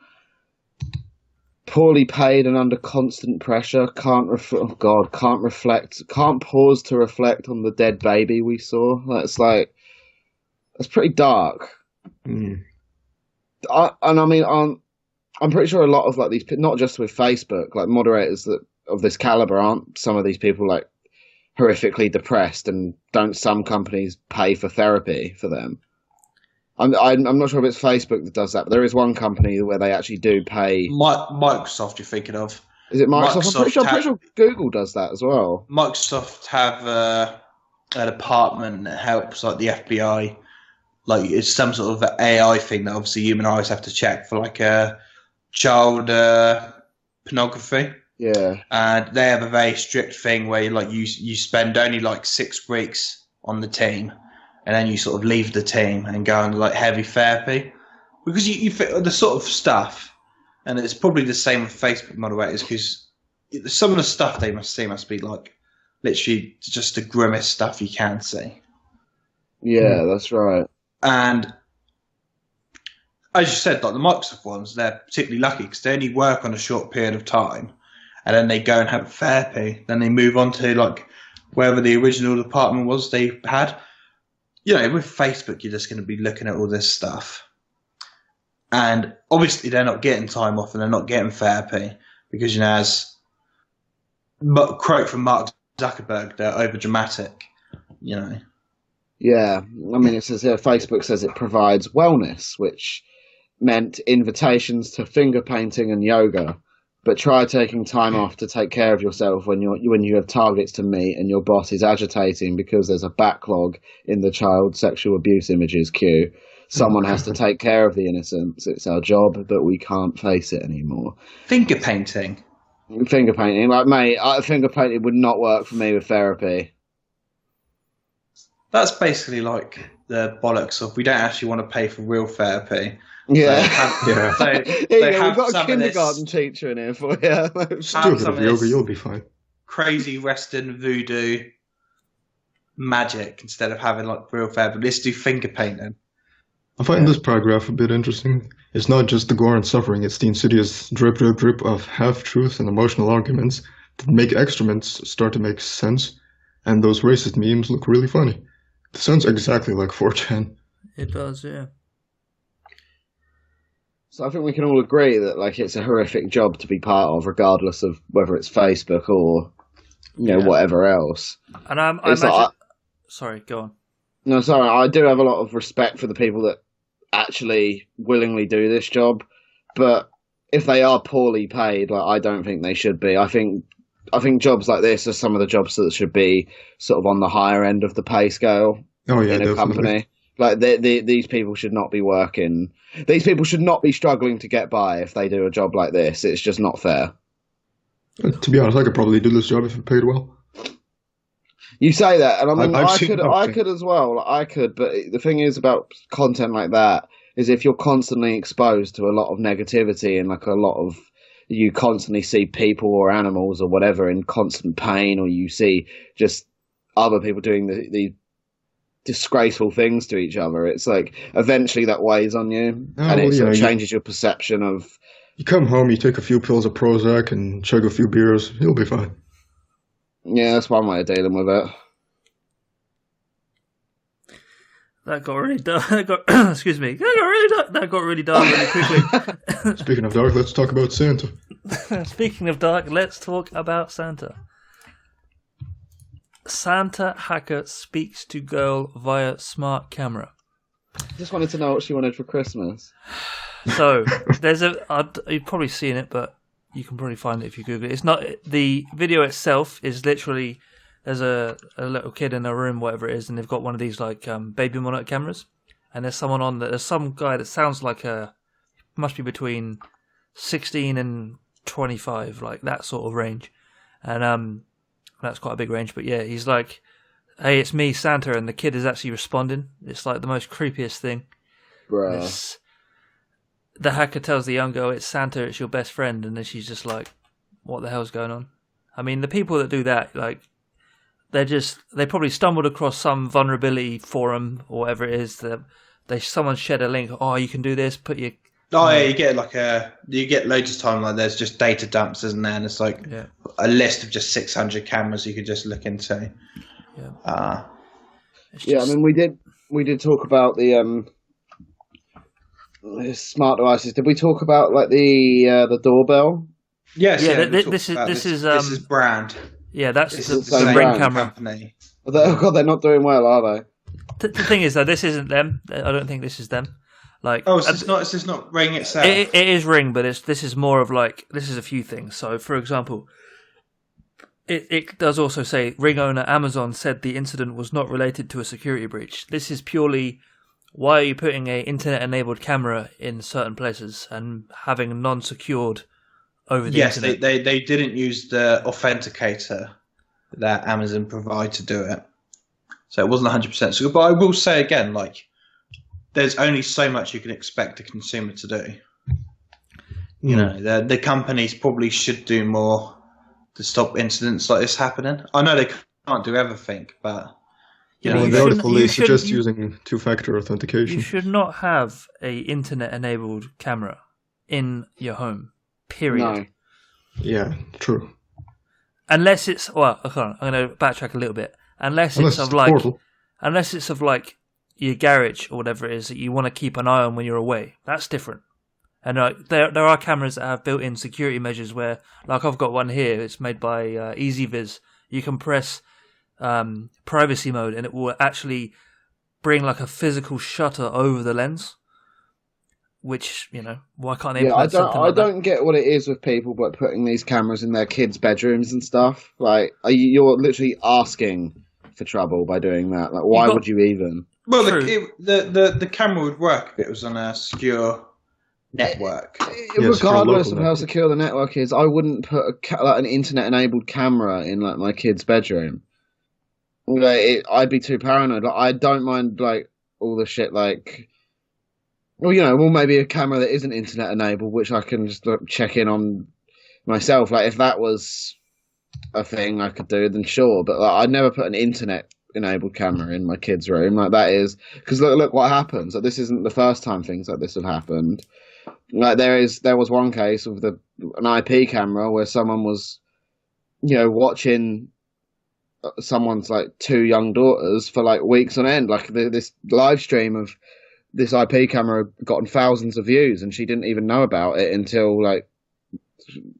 Poorly paid and under constant pressure, can't reflect, can't pause to reflect on the dead baby we saw. That's pretty dark. Mm. I'm pretty sure a lot of like these, not just with Facebook, like moderators that of this caliber, aren't some of these people like horrifically depressed, and don't some companies pay for therapy for them? I'm not sure if it's Facebook that does that, but there is one company where they actually do pay. Microsoft, you're thinking of? Is it Microsoft? I'm pretty sure Google does that as well. Microsoft have a department that helps like the FBI. Like it's some sort of AI thing that obviously human eyes have to check for like child pornography. Yeah. And they have a very strict thing where like you spend only like 6 weeks on the team, and then you sort of leave the team and go on like heavy therapy, because you fit the sort of stuff, and it's probably the same with Facebook moderators, because some of the stuff they must see must be like literally just the grimmest stuff you can see. Yeah, that's right. And as you said, like the Microsoft ones, they're particularly lucky because they only work on a short period of time, and then they go and have therapy. Then they move on to like wherever the original department was they had. With Facebook, you're just going to be looking at all this stuff. And obviously they're not getting time off and they're not getting therapy because, as quote from Mark Zuckerberg, they're over dramatic, Yeah, I mean, it says here, Facebook says it provides wellness, which meant invitations to finger painting and yoga. But try taking time off to take care of yourself when you have targets to meet and your boss is agitating because there's a backlog in the child sexual abuse images queue. Someone has to take care of the innocents. It's our job, but we can't face it anymore. Finger painting, like, mate, finger painting would not work for me with therapy. That's basically like the bollocks of we don't actually want to pay for real therapy. Yeah. We've got a kindergarten teacher in here for you. Do a bit of yoga, you'll be fine. Crazy Western voodoo magic instead of having like real therapy. Let's do finger painting. I find this paragraph a bit interesting. It's not just the gore and suffering, it's the insidious drip, drip, drip of half-truths and emotional arguments that make excrements start to make sense, and those racist memes look really funny. It sounds exactly like 4chan. It does, yeah. So I think we can all agree that like it's a horrific job to be part of, regardless of whether it's Facebook or whatever else. And I imagine. Sorry, go on. No, sorry. I do have a lot of respect for the people that actually willingly do this job, but if they are poorly paid, like I don't think they should be. I think jobs like this are some of the jobs that should be sort of on the higher end of the pay scale in a definitely. Company. Like these people should not be working. These people should not be struggling to get by if they do a job like this. It's just not fair. To be honest, I could probably do this job if it paid well. You say that, and I mean, I could as well. Like, I could, but the thing is about content like that is if you're constantly exposed to a lot of negativity and like a lot of you constantly see people or animals or whatever in constant pain, or you see just other people doing the disgraceful things to each other, it's like eventually that weighs on you, and it sort of changes your perception of. You come home, you take a few pills of Prozac and chug a few beers, you'll be fine. Yeah, that's one way of dealing with it. That got really dark. Excuse me. That got really dark really quickly. Speaking of dark, let's talk about Santa. Speaking of dark, let's talk about Santa. Santa hacker speaks to girl via smart camera. Just wanted to know what she wanted for Christmas. So there's you've probably seen it, but you can probably find it if you Google it. It's not, the video itself is literally there's a little kid in a room, whatever it is, and they've got one of these like baby monitor cameras, and there's someone on there's some guy that sounds like must be between 16 and 25, like that sort of range, and that's quite a big range. But yeah, he's like, "Hey, it's me, Santa," and the kid is actually responding. It's like the most creepiest thing. Bruh. The hacker tells the young girl, "It's Santa, it's your best friend," and then she's just like, "What the hell's going on?" I mean, the people that do that, like, they probably stumbled across some vulnerability forum or whatever it is that someone shared a link. Oh, you can do this. Put your yeah, you get loads of time like there's just data dumps, isn't there? And it's like a list of just 600 cameras you could just look into. Yeah. I mean, we did talk about the smart devices. Did we talk about like the doorbell? Yes. Yeah. This is brand. Yeah, that's the Ring brand camera company. Oh God, they're not doing well, are they? The thing is, though, this isn't them. I don't think this is them. Like, it's just not Ring itself. It is Ring, but this is more of like, this is a few things. So, for example, it does also say Ring owner Amazon said the incident was not related to a security breach. This is purely, why are you putting a internet-enabled camera in certain places and having non-secured over the internet? Yes, they didn't use the authenticator that Amazon provide to do it. So it wasn't 100% secure. But I will say again, like, there's only so much you can expect a consumer to do. You know, the companies probably should do more to stop incidents like this happening. I know they can't do everything, but the article they suggest using two-factor authentication. You should not have a internet-enabled camera in your home. Period. No. Yeah, true. Unless it's I'm going to backtrack a little bit. Unless it's of like your garage or whatever it is that you want to keep an eye on when you're away. That's different. And there are cameras that have built-in security measures where, like I've got one here. It's made by EasyViz. You can press privacy mode, and it will actually bring like a physical shutter over the lens. Which, you know, why can't they implement something like that? I don't get what it is with people but putting these cameras in their kids' bedrooms and stuff. Like, you're literally asking for trouble by doing that. Like, why would you even? Well, the camera would work if it was on a secure network. Regardless of how secure the network is, I wouldn't put an internet-enabled camera in like my kid's bedroom. Like, I'd be too paranoid. Like, I don't mind like all the shit like. Well, maybe a camera that isn't internet enabled, which I can just check in on myself. Like, if that was a thing I could do, then sure. But like, I'd never put an internet enabled camera in my kid's room. Like, that is because look what happens. Like, this isn't the first time things like this have happened. Like, there was one case with an IP camera where someone was, watching someone's like two young daughters for like weeks on end. Like this live stream of this IP camera had gotten thousands of views, and she didn't even know about it until like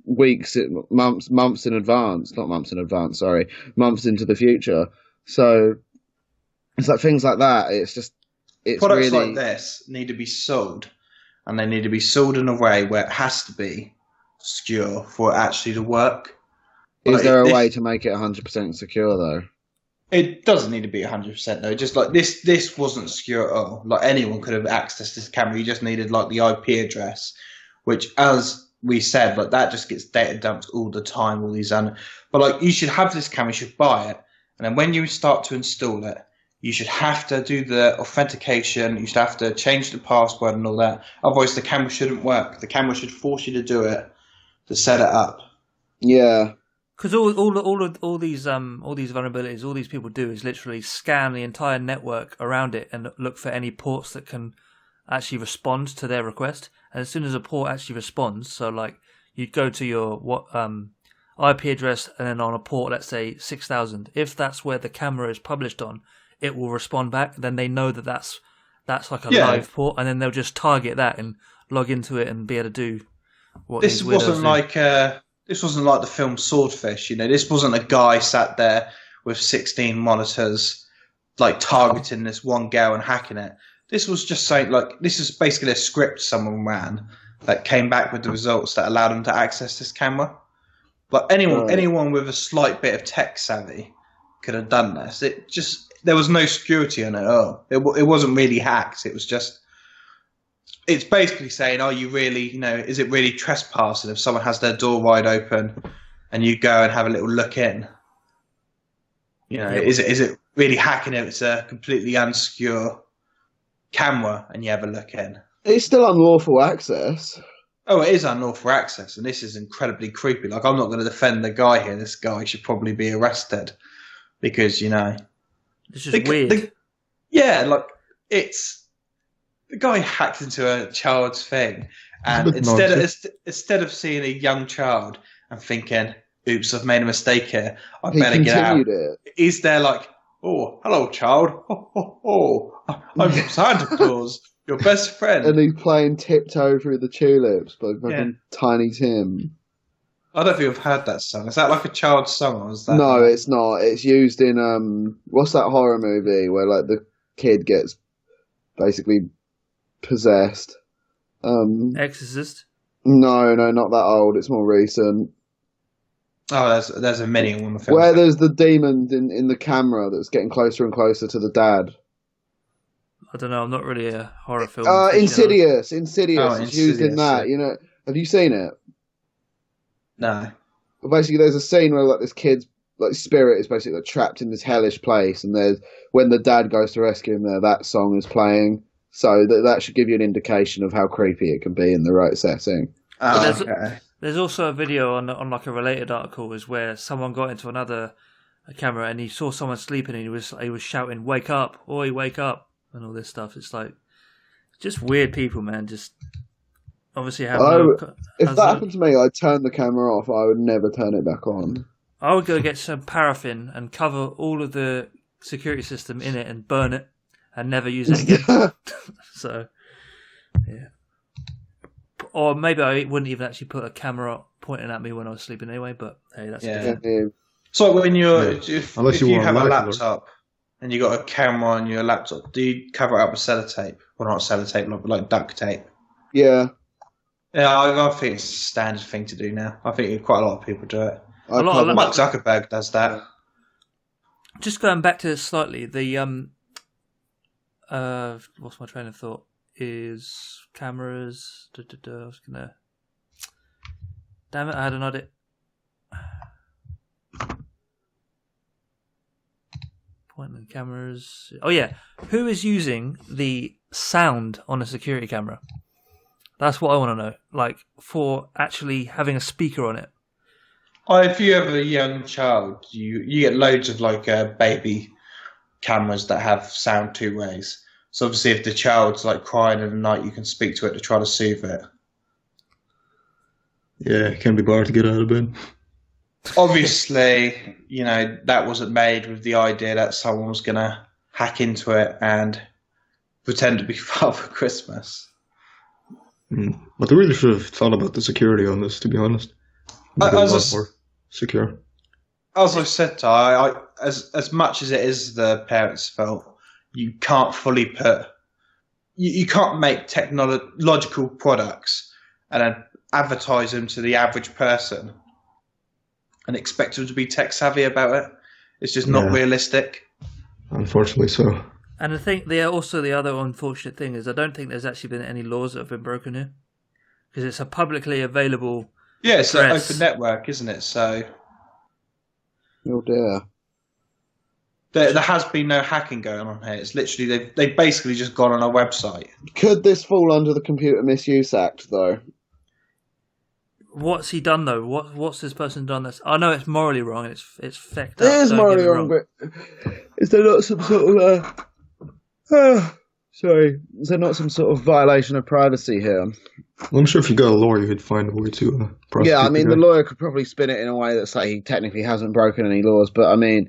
months in advance. Not months in advance, sorry, months into the future. So it's like things like that. It's products really... like this need to be sold, and they need to be sold in a way where it has to be secure for it actually to work. Is there a way to make it 100% secure though? It doesn't need to be 100% though. Just like this wasn't secure at all. Like, anyone could have accessed this camera. You just needed like the IP address, which, as we said, like that just gets data dumped all the time. All these but like, you should have this camera. You should buy it, and then when you start to install it, you should have to do the authentication. You should have to change the password and all that. Otherwise, the camera shouldn't work. The camera should force you to do it to set it up. Yeah. Because all these vulnerabilities, all these people do is literally scan the entire network around it and look for any ports that can actually respond to their request. And as soon as a port actually responds, so like you'd go to your IP address and then on a port, let's say 6000. If that's where the camera is published on, it will respond back. Then they know that that's like a live port, and then they'll just target that and log into it and be able to do what this wasn't like. This wasn't like the film Swordfish, This wasn't a guy sat there with 16 monitors, like targeting this one girl and hacking it. This was just saying, like, this is basically a script someone ran that came back with the results that allowed them to access this camera. But anyone with a slight bit of tech savvy could have done this. There was no security on it at all. It wasn't really hacked. It was just, it's basically saying, are you really, is it really trespassing if someone has their door wide open and you go and have a little look in? Is it really hacking if it's a completely unsecure camera and you have a look in? It's still unlawful access. Oh, it is unlawful access, and this is incredibly creepy. Like, I'm not going to defend the guy here. This guy should probably be arrested because, it's just weird. It's the guy hacked into a child's thing, and instead of seeing a young child and thinking, "Oops, I've made a mistake here. I better get out." He's there like, "Oh, hello, child. I'm Santa Claus, your best friend." And he's playing Tiptoe Through the Tulips by fucking Tiny Tim. I don't think I've heard that song. Is that like a child's song, or is that? No, it's not. It's used in what's that horror movie where like the kid gets basically possessed? Exorcist? No, not that old. It's more recent. Oh, there's a many one of films. Where there's the demon in the camera that's getting closer and closer to the dad. I don't know. I'm not really a horror film. Insidious. Oh, It's used in that. Yeah. Have you seen it? No. Well, basically, there's a scene where like this kid's like spirit is basically like, trapped in this hellish place, and when the dad goes to rescue him, that song is playing. So that should give you an indication of how creepy it can be in the right setting. Oh, okay. There's also a video on like a related article is where someone got into another camera and he saw someone sleeping and he was shouting, "Wake up! Oi, wake up!" and all this stuff. It's like just weird people, man. Just obviously have. If that happened to me, I'd turn the camera off. I would never turn it back on. I would go get some paraffin and cover all of the security system in it and burn it and never use it again. So, yeah. Or maybe I wouldn't even actually put a camera pointing at me when I was sleeping anyway, but hey, that's Yeah. So when if you have a laptop and you got a camera on your laptop, do you cover it up with sellotape? Well, not sellotape, but like duct tape. Yeah. Yeah, I think it's a standard thing to do now. I think quite a lot of people do it. Mark Zuckerberg does that. Just going back to this slightly, the what's my train of thought? Is cameras. I was gonna. Damn it! I had an idea. Pointing cameras. Oh yeah, who is using the sound on a security camera? That's what I want to know. Like for actually having a speaker on it. If you have a young child, you get loads of like baby cameras that have sound two ways. So obviously, if the child's like crying in the night, you can speak to it to try to soothe it. Yeah, it can be hard to get out of bed. Obviously, that wasn't made with the idea that someone was going to hack into it and pretend to be Father Christmas. But they really should have thought about the security on this, to be honest. Make it a lot more secure. As I said, as much as it is the parents' fault, you can't fully put. You can't make technological products and then advertise them to the average person and expect them to be tech savvy about it. It's just not realistic. Unfortunately, so. And I think the other unfortunate thing is I don't think there's actually been any laws that have been broken here because it's a publicly available. Yeah, it's an open network, isn't it? So. Oh dear. There has been no hacking going on here. It's literally they've basically just gone on a website. Could this fall under the Computer Misuse Act, though? What's he done though? What's this person done? That's I know it's morally wrong. And it's fecked up. It is morally wrong, but is there not some sort of is there not some sort of violation of privacy here? Well, I'm sure if you got a lawyer, you could find a way to prosecute. Yeah, I mean, the lawyer could probably spin it in a way that's like he technically hasn't broken any laws, but I mean,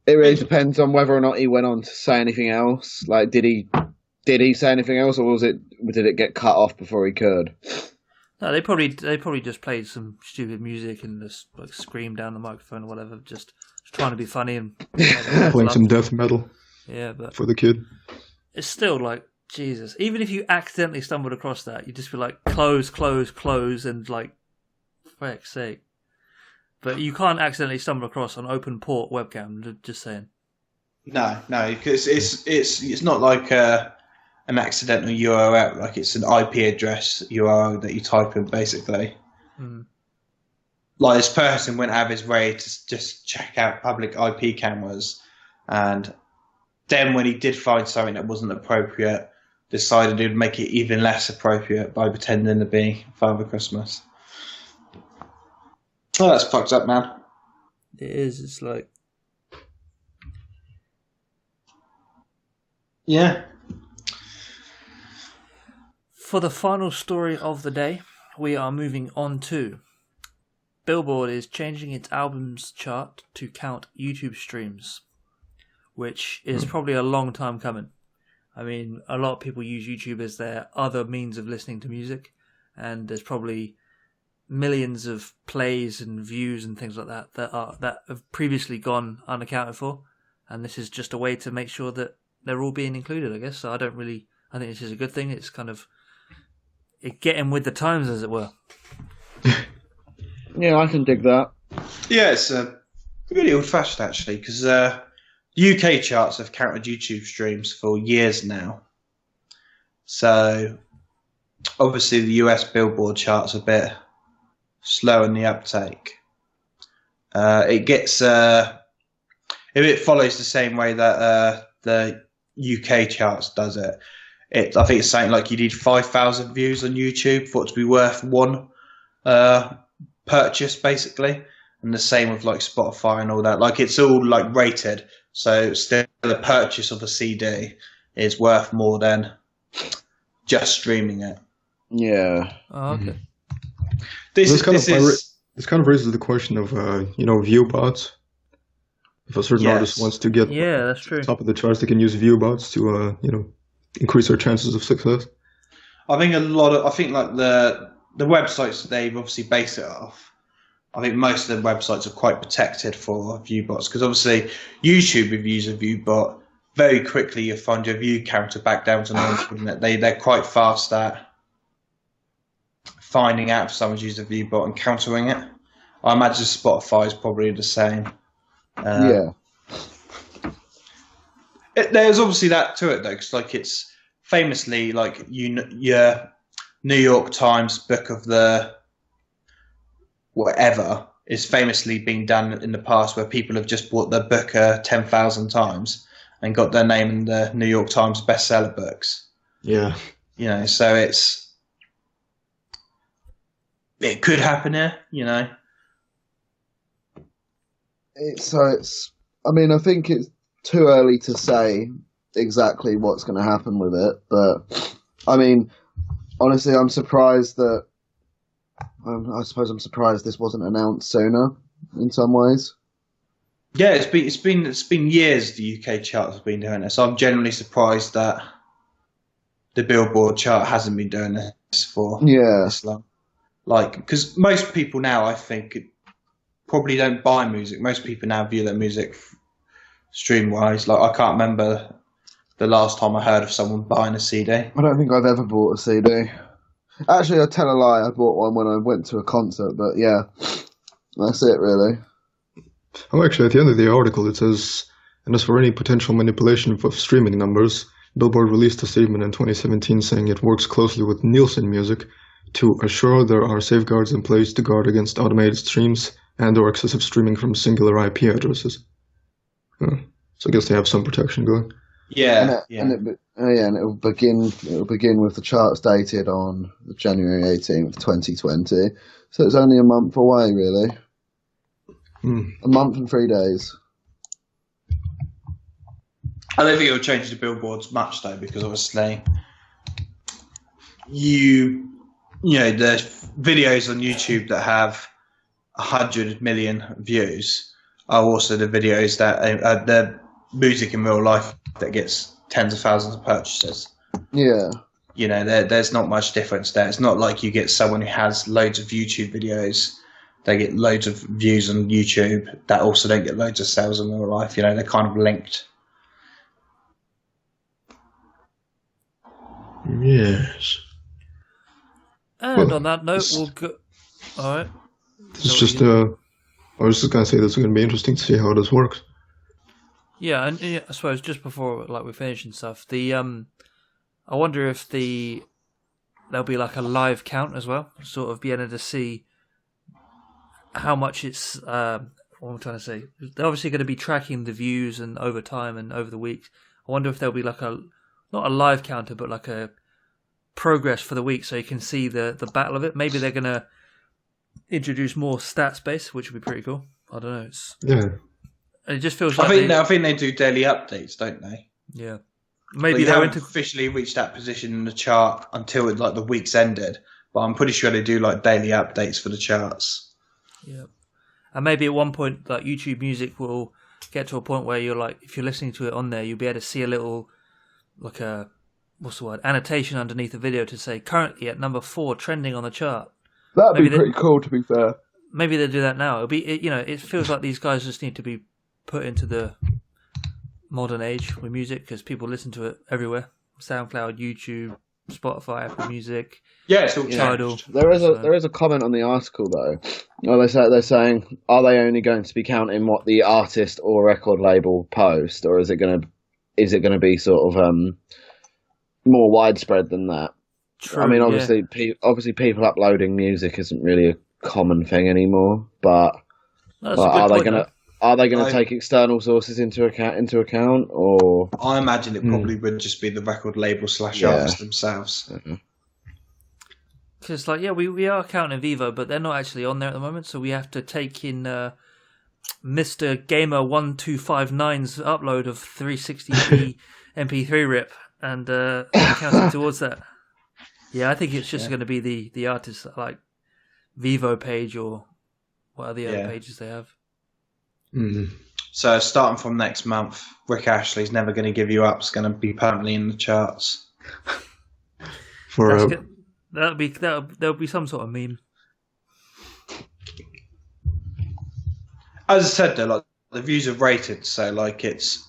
it really depends on whether or not he went on to say anything else. Like, did he say anything else, or did it get cut off before he could? No, they probably just played some stupid music and just like screamed down the microphone or whatever, just trying to be funny and playing some death metal. Yeah, but for the kid, it's still like Jesus. Even if you accidentally stumbled across that, you'd just be like close, and like, for heck's sake. But you can't accidentally stumble across an open port webcam. Just saying. No, because it's not like an accidental URL. Like it's an IP address URL that you type in, basically. Mm. Like this person went out of his way to just check out public IP cameras, and then when he did find something that wasn't appropriate, decided he'd make it even less appropriate by pretending to be Father Christmas. Oh, that's fucked up, man. It is. It's like... Yeah. For the final story of the day, we are moving on to... Billboard is changing its albums chart to count YouTube streams, which is probably a long time coming. I mean, a lot of people use YouTube as their other means of listening to music, and there's probably millions of plays and views and things like that have previously gone unaccounted for, and this is just a way to make sure that they're all being included, I guess. So I think this is a good thing. It's kind of getting with the times, as it were. Yeah, I can dig that. Yeah, it's really old-fashioned, actually, because UK charts have counted YouTube streams for years now. So, obviously, the US Billboard chart's a bit slow in the uptake. It gets... if it follows the same way that the UK charts does it, I think it's something like you need 5,000 views on YouTube for it to be worth one purchase, basically, and the same with like Spotify and all that. Like it's all like rated, so still the purchase of a CD is worth more than just streaming it. Yeah. Oh, okay. This kind of raises the question of view bots. If a certain artist wants to get that's true. top of the charts, they can use view bots to increase their chances of success. I think like the websites that they've obviously based it off, I think most of the websites are quite protected for view bots, because obviously YouTube, if you use a view bot, very quickly you'll find your view counter back down to normal. They're quite fast at finding out if someone's used a view bot and countering it. I imagine Spotify is probably the same. There's obviously that to it though, because like it's famously like your New York Times book of the whatever is famously been done in the past, where people have just bought the book 10,000 times and got their name in the New York Times bestseller books. Yeah, so it could happen here. I think it's too early to say exactly what's going to happen with it, but I mean, honestly, I'm surprised that. I suppose I'm surprised this wasn't announced sooner. In some ways. Yeah, it's been years the UK chart has been doing this. I'm generally surprised that the Billboard chart hasn't been doing this for this long. Like, because most people now, I think, probably don't buy music. Most people now view their music stream-wise. Like, I can't remember the last time I heard of someone buying a CD. I don't think I've ever bought a CD. Actually, I tell a lie. I bought one when I went to a concert, but yeah, that's it, really. Oh, actually, at the end of the article, it says, and as for any potential manipulation of streaming numbers, Billboard released a statement in 2017 saying it works closely with Nielsen Music to assure there are safeguards in place to guard against automated streams and or excessive streaming from singular IP addresses. So I guess they have some protection going. And it will begin with the charts dated on January 18th, 2020. So it's only a month away, really. A month and 3 days. I don't think it will change the billboards much though, because obviously the videos on YouTube that have 100 million views are also the videos that the music in real life that gets tens of thousands of purchases. Yeah. There's not much difference there. It's not like you get someone who has loads of YouTube videos, they get loads of views on YouTube, that also don't get loads of sales in real life. They're kind of linked. Yes. And on that note, we'll go... All right. This is just a I was just going to say this is going to be interesting to see how this works. Yeah, and I suppose just before we finish and stuff, I wonder if there'll be like a live count as well, sort of be able to see how much it's. What am I trying to say? They're obviously going to be tracking the views and over time and over the weeks. I wonder if there'll be like not a live counter, but like a progress for the week, so you can see the battle of it. Maybe they're going to introduce more stats based, which would be pretty cool. I don't know. It just feels like I think they do daily updates, don't they? Yeah. Maybe they they haven't officially reached that position in the chart until like the week's ended, but I'm pretty sure they do like daily updates for the charts. Yeah, and maybe at one point, like YouTube Music will get to a point where you're like, if you're listening to it on there, you'll be able to see a little, like a annotation underneath the video to say currently at number 4 trending on the chart. That'd be pretty cool, to be fair. Maybe they'll do that now. It'll be, it feels like these guys just need to be put into the modern age with music because people listen to it everywhere. SoundCloud, YouTube, Spotify, Apple Music. Yeah, it's all Tidal. There is a comment on the article though. They're saying, are they only going to be counting what the artist or record label post, or is it going to be sort of more widespread than that? True, I mean, obviously people uploading music isn't really a common thing anymore, but are they going to take external sources into account, or? I imagine it probably would just be the record label / artists themselves. Because we are counting Vivo, but they're not actually on there at the moment, so we have to take in Mr. Gamer 1259's upload of 360p MP3 rip and count it towards that. Yeah, I think it's just going to be the artist like Vivo page or what are the other pages they have. Mm-hmm. So starting from next month, Rick Ashley's Never Gonna Give You Up is going to be permanently in the charts. There'll be some sort of meme. As I said though, like the views are rated, so like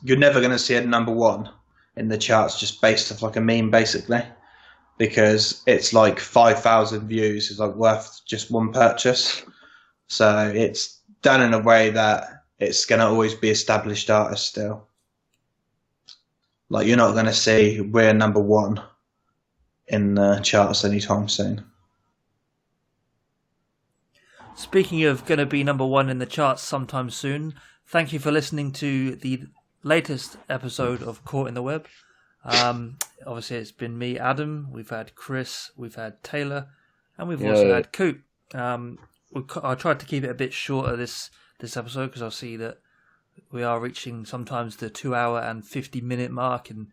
you're never going to see a number 1 in the charts just based off like a meme basically, because it's like 5,000 views is like worth just one purchase. So it's done in a way that it's going to always be established artists still. Like you're not going to see we're number 1 in the charts anytime soon. Speaking of going to be number 1 in the charts sometime soon, thank you for listening to the latest episode of Caught in the Web. Obviously, it's been me, Adam. We've had Chris, we've had Taylor, and we've also had Coot. I tried to keep it a bit shorter this episode because I see that we are reaching sometimes the 2 hour and 50-minute mark, and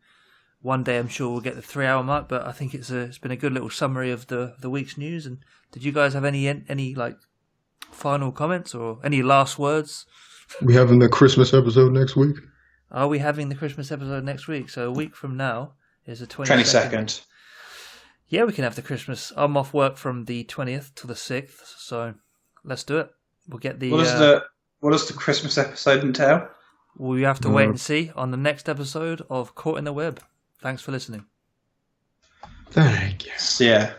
one day I'm sure we'll get the 3 hour mark. But I think it's been a good little summary of the week's news. And did you guys have any like final comments or any last words? We having the Christmas episode next week? Are we having the Christmas episode next week? So a week from now is the 22nd. Yeah, we can have the Christmas. I'm off work from the 20th to the 6th, so let's do it. We'll get the... What does the Christmas episode entail? We have to wait and see on the next episode of Caught in the Web. Thanks for listening. Thank you. Yeah.